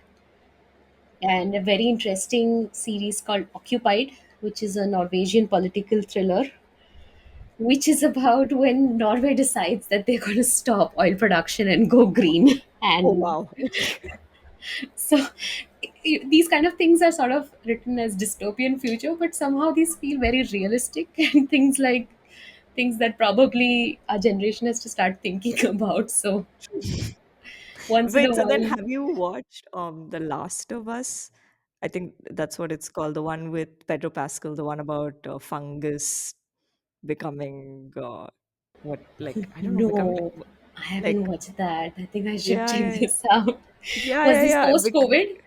And a very interesting series called Occupied, which is a Norwegian political thriller, which is about when Norway decides that they're going to stop oil production and go green. Oh, And wow. so these kind of things are sort of written as dystopian future, but somehow these feel very realistic and things that probably our generation has to start thinking about. So once in a Wait, so then while, have you watched The Last of Us? I think that's what it's called, the one with Pedro Pascal, the one about fungus becoming what, like, I don't know, becoming no, I haven't like, watched that. I think I should yeah, check yeah, this out. yeah, Was yeah, this yeah. post COVID?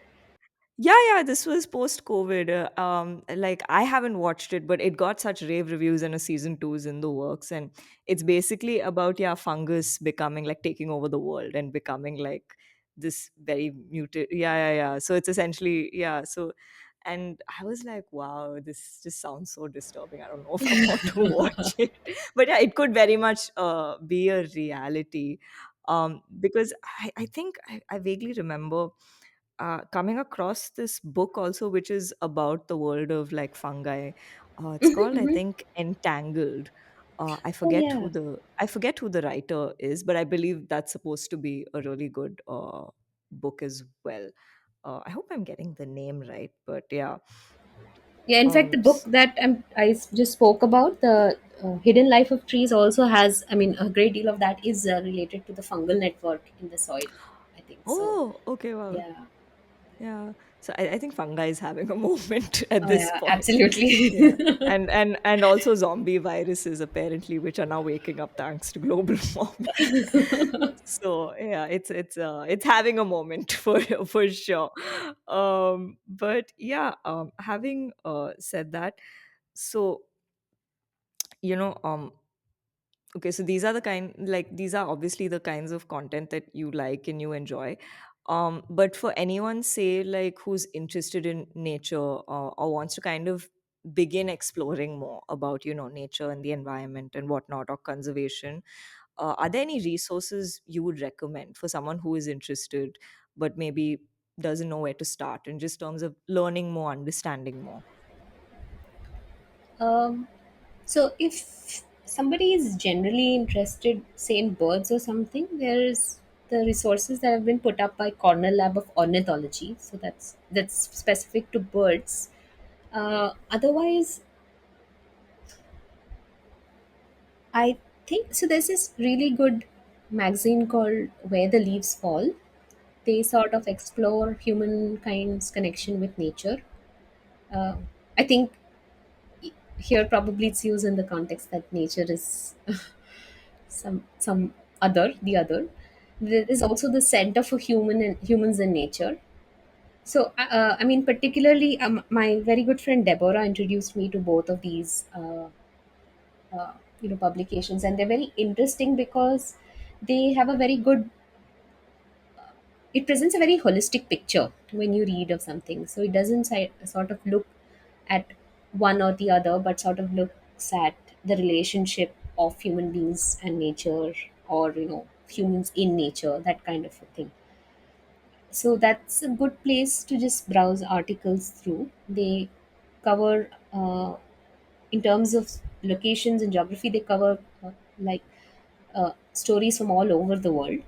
Yeah, yeah, this was post-COVID. Like I haven't watched it, but it got such rave reviews and a season two is in the works. And it's basically about, yeah, fungus becoming like taking over the world and becoming like this very muted. Yeah, yeah, yeah. So it's essentially, yeah. So, and I was like, wow, this just sounds so disturbing. I don't know if I want to watch it. But yeah, it could very much be a reality. Because I think I vaguely remember coming across this book also, which is about the world of like fungi. It's called, I think, Entangled. Oh yeah. I forget who the writer is, but I believe that's supposed to be a really good book as well. I hope I'm getting the name right, but yeah. Yeah, in fact, the book S- that just spoke about, the Hidden Life of Trees, also has, I mean, a great deal of that is related to the fungal network in the soil, I think. So, oh, okay, wow. yeah. Yeah. So I think fungi is having a moment at Oh, this yeah, point. Yeah. absolutely. And also zombie viruses apparently, which are now waking up thanks to global warming. So yeah, it's having a moment for sure. But yeah, having said that, so you know, okay, so these are the kind, like these are obviously the kinds of content that you like and you enjoy. But for anyone, say, like who's interested in nature or wants to kind of begin exploring more about, nature and the environment and whatnot, or conservation, are there any resources you would recommend for someone who is interested but maybe doesn't know where to start in just terms of learning more, understanding more? um, so, if somebody is generally interested, say, in birds or something, there is the resources that have been put up by Cornell Lab of Ornithology. So, that's specific to birds. Otherwise, I think so. There's this really good magazine called Where the Leaves Fall. They sort of explore humankind's connection with nature. Uh, I think here probably it's used in the context that nature is some other, the other. There is also the Center for Humans and Nature. So, I mean, particularly, my very good friend Deborah introduced me to both of these, publications, and they're very interesting because they have a very good, it presents a very holistic picture when you read of something. So it doesn't sort of look at one or the other, but sort of looks at the relationship of human beings and nature. or humans in nature, that kind of a thing. So that's a good place to just browse articles through. They cover in terms of locations and geography, they cover like stories from all over the world.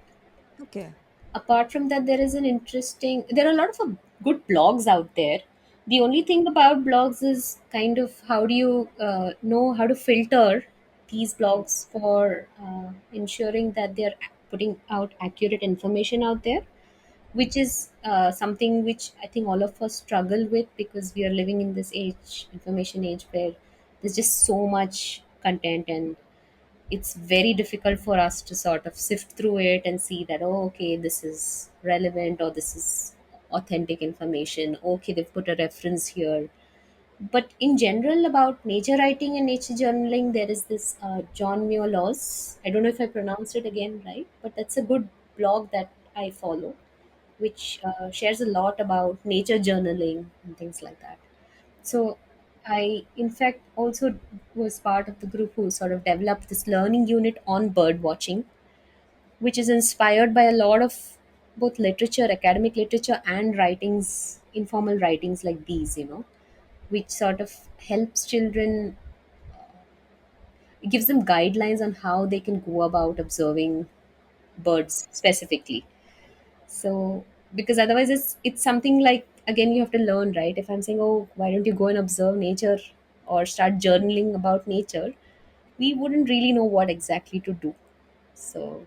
Okay. Apart from that, there are a lot of good blogs out there. The only thing about blogs is kind of how do you know how to filter these blogs for ensuring that they're putting out accurate information out there, which is something which I think all of us struggle with, because we are living in this information age, where there's just so much content, and it's very difficult for us to sort of sift through it and see that, oh, okay, this is relevant, or this is authentic information. Okay, they've put a reference here. But in general, about nature writing and nature journaling, there is this John Muir Laws. I don't know if I pronounced it again right, but that's a good blog that I follow, which shares a lot about nature journaling and things like that. So I, in fact, also was part of the group who sort of developed this learning unit on bird watching, which is inspired by a lot of both literature, academic literature, and writings, informal writings like these, which sort of helps children, it gives them guidelines on how they can go about observing birds specifically. So, because otherwise it's something like, again, you have to learn, right? If I'm saying, oh, why don't you go and observe nature or start journaling about nature, we wouldn't really know what exactly to do. So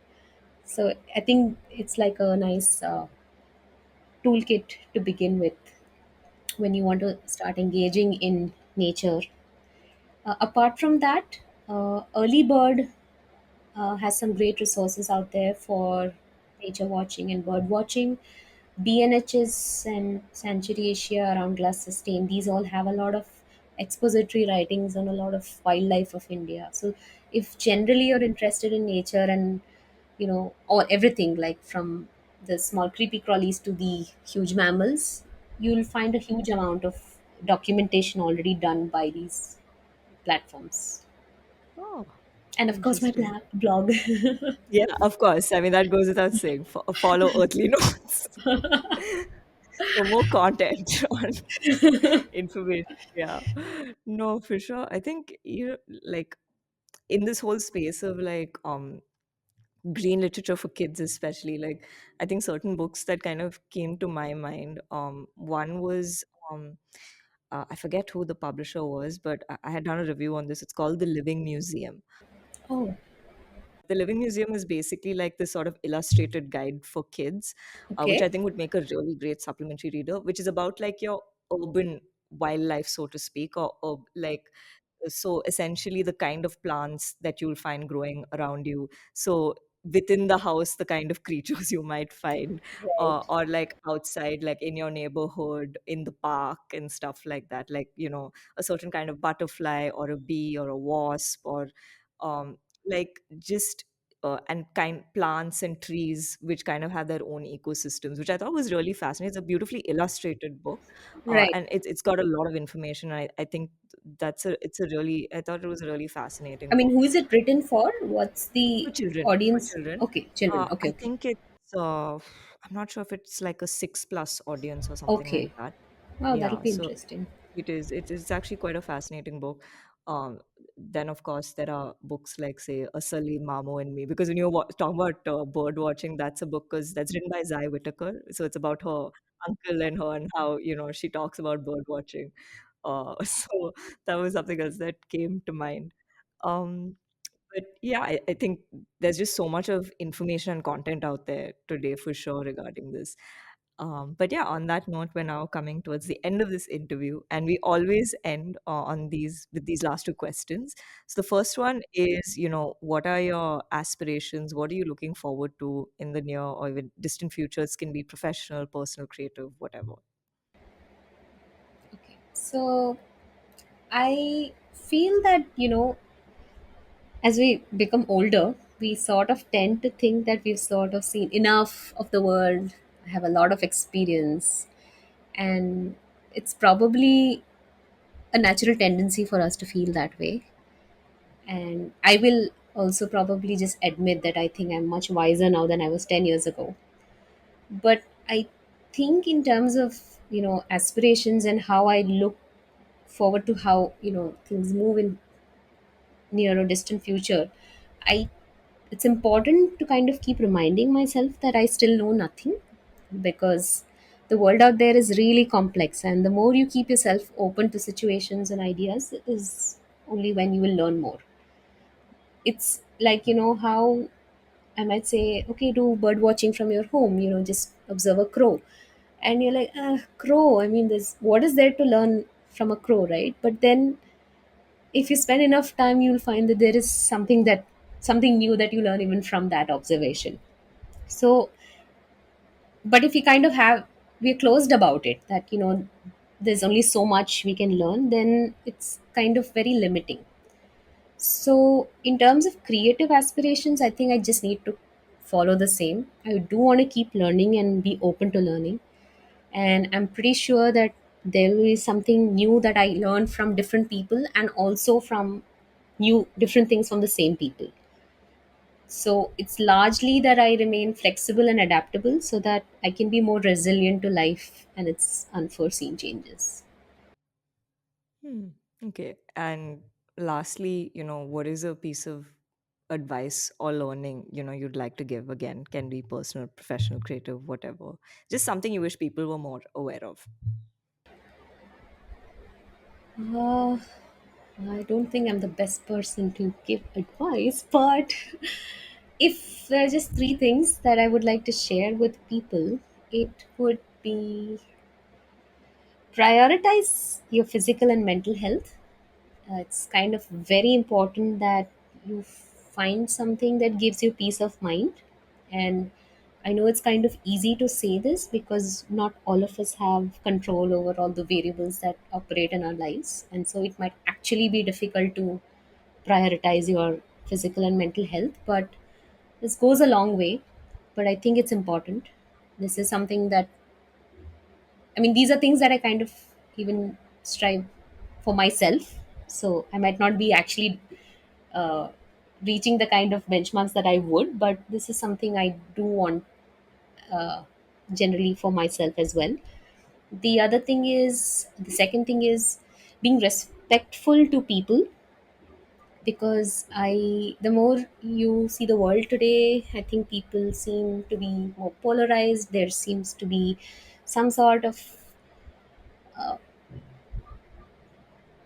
I think it's like a nice toolkit to begin with when you want to start engaging in nature. Apart from that, early bird has some great resources out there for nature watching and bird watching. BNHS and Sanctuary Asia around Glass Sustain, these all have a lot of expository writings on a lot of wildlife of India. So, if generally you're interested in nature and, or everything like from the small creepy crawlies to the huge mammals, you'll find a huge amount of documentation already done by these platforms. Oh, And of course, my interesting. blog. Yeah, of course. I mean, that goes without saying. Follow Earthly Notes for more content on information. Yeah. No, for sure. I think like in this whole space of like green literature for kids especially, like I think certain books that kind of came to my mind, one was I forget who the publisher was, but I had done a review on this. It's called The Living Museum. Oh, The Living Museum is basically like this sort of illustrated guide for kids, which I okay. think would make a really great supplementary reader, which is about like your urban wildlife, so to speak, or like so essentially the kind of plants that you'll find growing around you. So within the house, the kind of creatures you might find, Right. or like outside, like in your neighborhood, in the park and stuff like that. Like, a certain kind of butterfly or a bee or a wasp or like just and kind plants and trees which kind of have their own ecosystems, which I thought was really fascinating. It's a beautifully illustrated book, Right. and it's got a lot of information. I think I thought it was a really I fascinating mean, book who is it written for? What's the for audience? children. Okay, children. Okay, I okay. think it's I'm not sure if it's like a 6+ audience or something like Okay. that. Wow, that'll Yeah, be so interesting. it's actually quite a fascinating book. Then of course there are books like say Asali, Mamo and Me, because when you're talking about bird watching, that's a book because that's written by Zai Whitaker. So it's about her uncle and her and how she talks about bird watching. So that was something else that came to mind. Um, but yeah, I think there's just so much of information and content out there today for sure regarding this. But yeah, on that note, we're now coming towards the end of this interview, and we always end on these with these last two questions. So the first one is, what are your aspirations? What are you looking forward to in the near or even distant future? It can be professional, personal, creative, whatever. Okay. So I feel that, as we become older, we sort of tend to think that we've sort of seen enough of the world, have a lot of experience, and it's probably a natural tendency for us to feel that way. And I will also probably just admit that I think I'm much wiser now than I was 10 years ago. But I think in terms of, aspirations and how I look forward to how, things move in near or distant future, I it's important to kind of keep reminding myself that I still know nothing, because the world out there is really complex, and the more you keep yourself open to situations and ideas is only when you will learn more. It's like, how I might say, okay, do bird watching from your home, just observe a crow. And you're like, crow, I mean, there's what is there to learn from a crow, right? But then if you spend enough time, you'll find that there is something new that you learn even from that observation. So, but if we kind of have we're closed about it, that there's only so much we can learn, then it's kind of very limiting. So, in terms of creative aspirations, I think I just need to follow the same. I do want to keep learning and be open to learning. And I'm pretty sure that there will be something new that I learn from different people, and also from new different things from the same people. So, it's largely that I remain flexible and adaptable so that I can be more resilient to life and its unforeseen changes. Hmm. Okay. And lastly, what is a piece of advice or learning, you'd like to give? Again, can be personal, professional, creative, whatever. Just something you wish people were more aware of. Uh, I don't think I'm the best person to give advice, but if there are just three things that I would like to share with people, it would be prioritize your physical and mental health. It's kind of very important that you find something that gives you peace of mind. And I know it's kind of easy to say this because not all of us have control over all the variables that operate in our lives. And so it might actually be difficult to prioritize your physical and mental health. But this goes a long way. But I think it's important. This is something that, I mean, these are things that I kind of even strive for myself. So I might not be actually uh, reaching the kind of benchmarks that I would, but this is something I do want uh, generally for myself as well. The second thing is being respectful to people, because the more you see the world today, I think people seem to be more polarized. There seems to be some sort of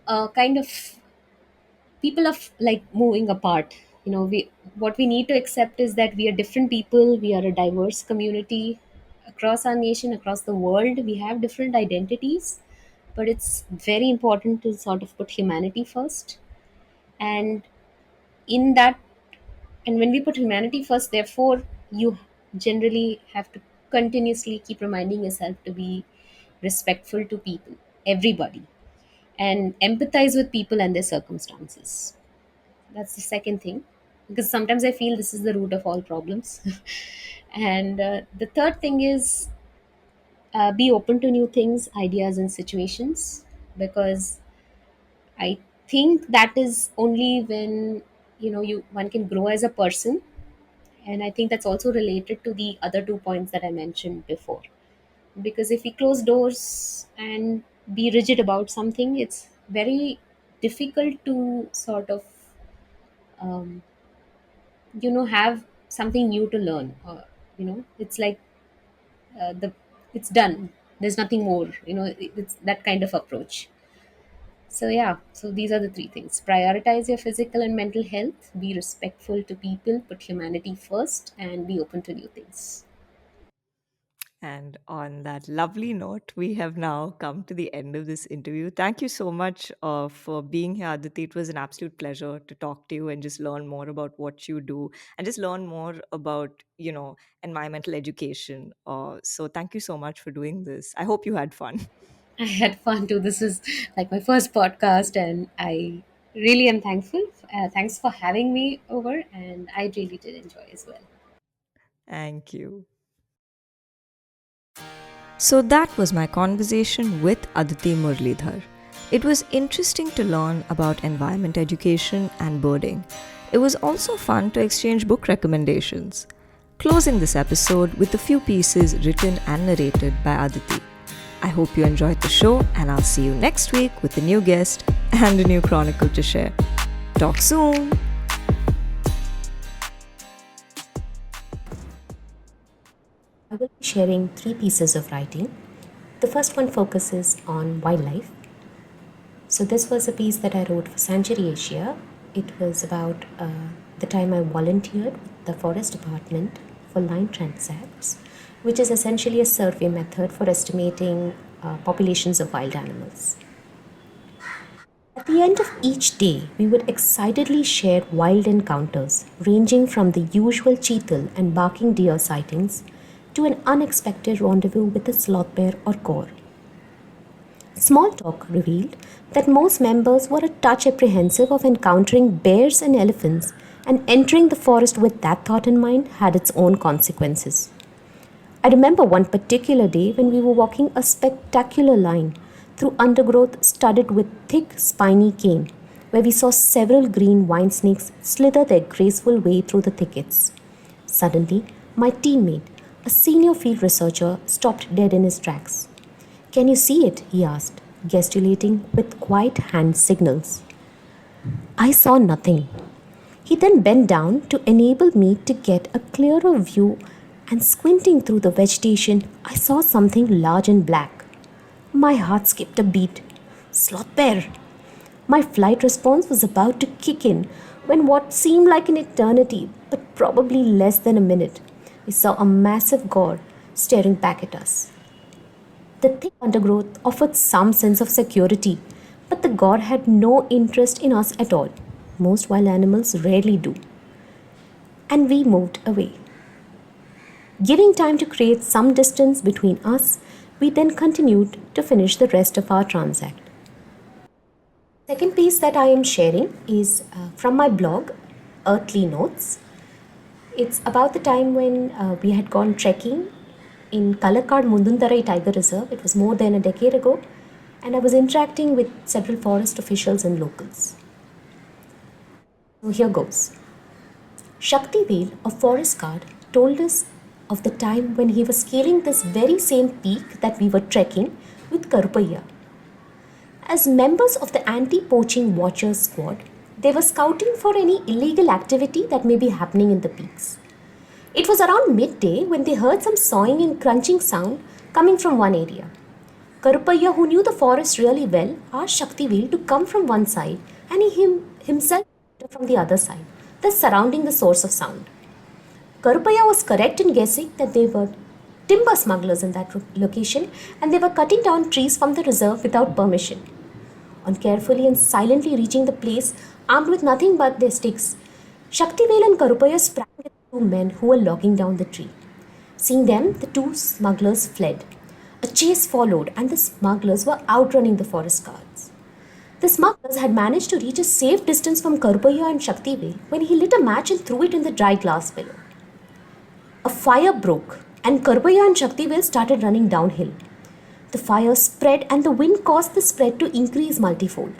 uh, kind of people of like moving apart. We what we need to accept is that we are different people, we are a diverse community across our nation, across the world. We have different identities, but it's very important to sort of put humanity first. And in that, and when we put humanity first, therefore you generally have to continuously keep reminding yourself to be respectful to people, everybody, and empathize with people and their circumstances. That's the second thing, because sometimes I feel this is the root of all problems. And the third thing is be open to new things, ideas, and situations, because I think that is only when you one can grow as a person. And I think that's also related to the other 2 points that I mentioned before. Because if we close doors and be rigid about something, it's very difficult to sort of um, have something new to learn. It's like the it's done, there's nothing more. It's that kind of approach. So yeah, so these are the three things: prioritize your physical and mental health, be respectful to people, put humanity first, and be open to new things. And on that lovely note, we have now come to the end of this interview. Thank you so much for being here, Aditi. It was an absolute pleasure to talk to you and just learn more about what you do and just learn more about, environmental education. So thank you so much for doing this. I hope you had fun. I had fun too. This is like my first podcast, and I really am thankful. Thanks for having me over, and I really did enjoy as well. Thank you. So that was my conversation with Aditi Murlidhar. It was interesting to learn about environment education and birding. It was also fun to exchange book recommendations, closing this episode with a few pieces written and narrated by Aditi. I hope you enjoyed the show, and I'll see you next week with a new guest and a new chronicle to share. Talk soon! I will be sharing 3 pieces of writing. The first one focuses on wildlife. So, this was a piece that I wrote for Sanctuary Asia. It was about the time I volunteered with the Forest Department for line transects, which is essentially a survey method for estimating populations of wild animals. At the end of each day, we would excitedly share wild encounters, ranging from the usual cheetal and barking deer sightings to an unexpected rendezvous with a sloth bear or core. Small talk revealed that most members were a touch apprehensive of encountering bears and elephants, and entering the forest with that thought in mind had its own consequences. I remember one particular day when we were walking a spectacular line through undergrowth studded with thick, spiny cane, where we saw several green wine snakes slither their graceful way through the thickets. Suddenly, my teammate, a senior field researcher, stopped dead in his tracks. "Can you see it?" he asked, gesticulating with quiet hand signals. I saw nothing. He then bent down to enable me to get a clearer view, and squinting through the vegetation, I saw something large and black. My heart skipped a beat. Sloth bear! My flight response was about to kick in when what seemed like an eternity, but probably less than a minute, we saw a massive gore staring back at us. The thick undergrowth offered some sense of security, but the gore had no interest in us at all. Most wild animals rarely do. And we moved away. Giving time to create some distance between us, we then continued to finish the rest of our transact. Second piece that I am sharing is from my blog, Earthly Notes. It's about the time when we had gone trekking in Kalakkad Munduntarai Tiger Reserve. It was more than a decade ago, and I was interacting with several forest officials and locals. So here goes. Shakti Vel, a forest guard, told us of the time when he was scaling this very same peak that we were trekking with Karupaiya. As members of the anti-poaching watchers squad, they were scouting for any illegal activity that may be happening in the peaks. It was around midday when they heard some sawing and crunching sound coming from one area. Karupaiya, who knew the forest really well, asked Shaktivel to come from one side and he himself from the other side, thus surrounding the source of sound. Karupaiya was correct in guessing that they were timber smugglers in that location, and they were cutting down trees from the reserve without permission. On carefully and silently reaching the place, armed with nothing but their sticks, Shaktivel and Karupaiya sprang at the 2 men who were logging down the tree. Seeing them, the 2 smugglers fled. A chase followed, and the smugglers were outrunning the forest guards. The smugglers had managed to reach a safe distance from Karupaiya and Shaktivel when he lit a match and threw it in the dry glass below. A fire broke, and Karupaiya and Shaktivel started running downhill. The fire spread, and the wind caused the spread to increase multifold.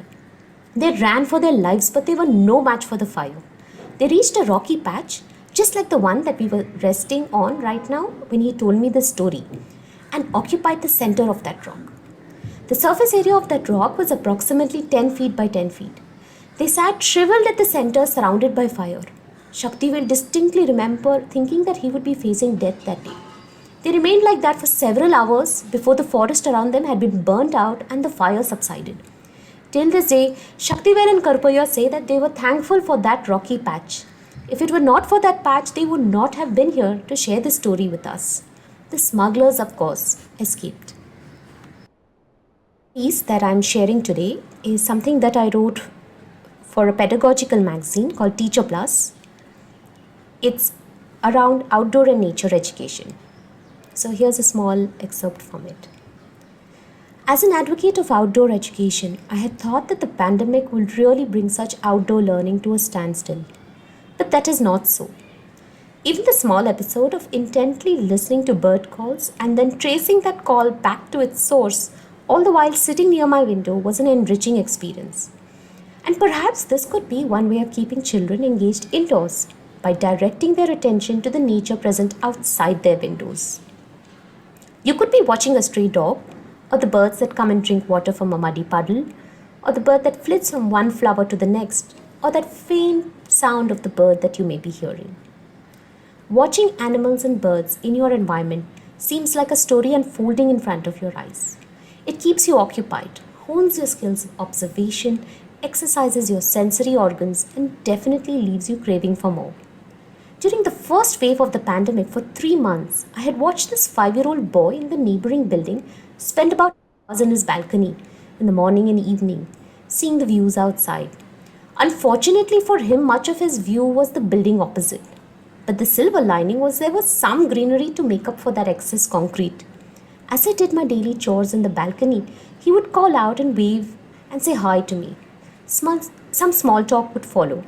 They ran for their lives, but they were no match for the fire. They reached a rocky patch, just like the one that we were resting on right now when he told me the story, and occupied the center of that rock. The surface area of that rock was approximately 10 feet by 10 feet. They sat shriveled at the center, surrounded by fire. Shaktivel distinctly remembered thinking that he would be facing death that day. They remained like that for several hours before the forest around them had been burnt out and the fire subsided. Till this day, Shaktivel and Karupaiya say that they were thankful for that rocky patch. If it were not for that patch, they would not have been here to share this story with us. The smugglers, of course, escaped. The piece that I am sharing today is something that I wrote for a pedagogical magazine called Teacher Plus. It's around outdoor and nature education. So here's a small excerpt from it. As an advocate of outdoor education, I had thought that the pandemic would really bring such outdoor learning to a standstill. But that is not so. Even the small episode of intently listening to bird calls and then tracing that call back to its source, all the while sitting near my window, was an enriching experience. And perhaps this could be one way of keeping children engaged indoors by directing their attention to the nature present outside their windows. You could be watching a stray dog, or the birds that come and drink water from a muddy puddle, or the bird that flits from one flower to the next, or that faint sound of the bird that you may be hearing. Watching animals and birds in your environment seems like a story unfolding in front of your eyes. It keeps you occupied, hones your skills of observation, exercises your sensory organs, and definitely leaves you craving for more. During the first wave of the pandemic for 3 months, I had watched this 5-year-old boy in the neighboring building spend about hours in his balcony in the morning and evening, seeing the views outside. Unfortunately for him, much of his view was the building opposite. But the silver lining was there was some greenery to make up for that excess concrete. As I did my daily chores in the balcony, he would call out and wave and say hi to me. Some small talk would follow.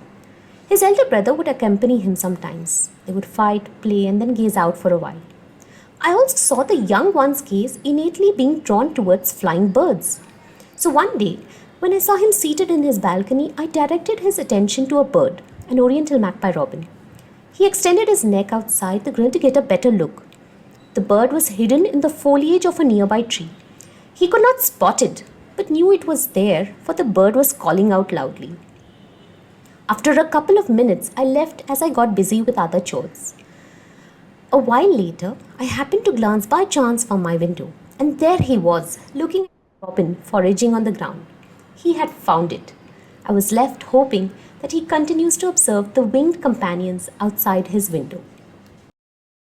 His elder brother would accompany him sometimes. They would fight, play, and then gaze out for a while. I also saw the young one's gaze innately being drawn towards flying birds. So one day, when I saw him seated in his balcony, I directed his attention to a bird, an oriental magpie robin. He extended his neck outside the grill to get a better look. The bird was hidden in the foliage of a nearby tree. He could not spot it, but knew it was there, for the bird was calling out loudly. After a couple of minutes, I left as I got busy with other chores. A while later, I happened to glance by chance from my window, and there he was, looking at the robin foraging on the ground. He had found it. I was left hoping that he continues to observe the winged companions outside his window.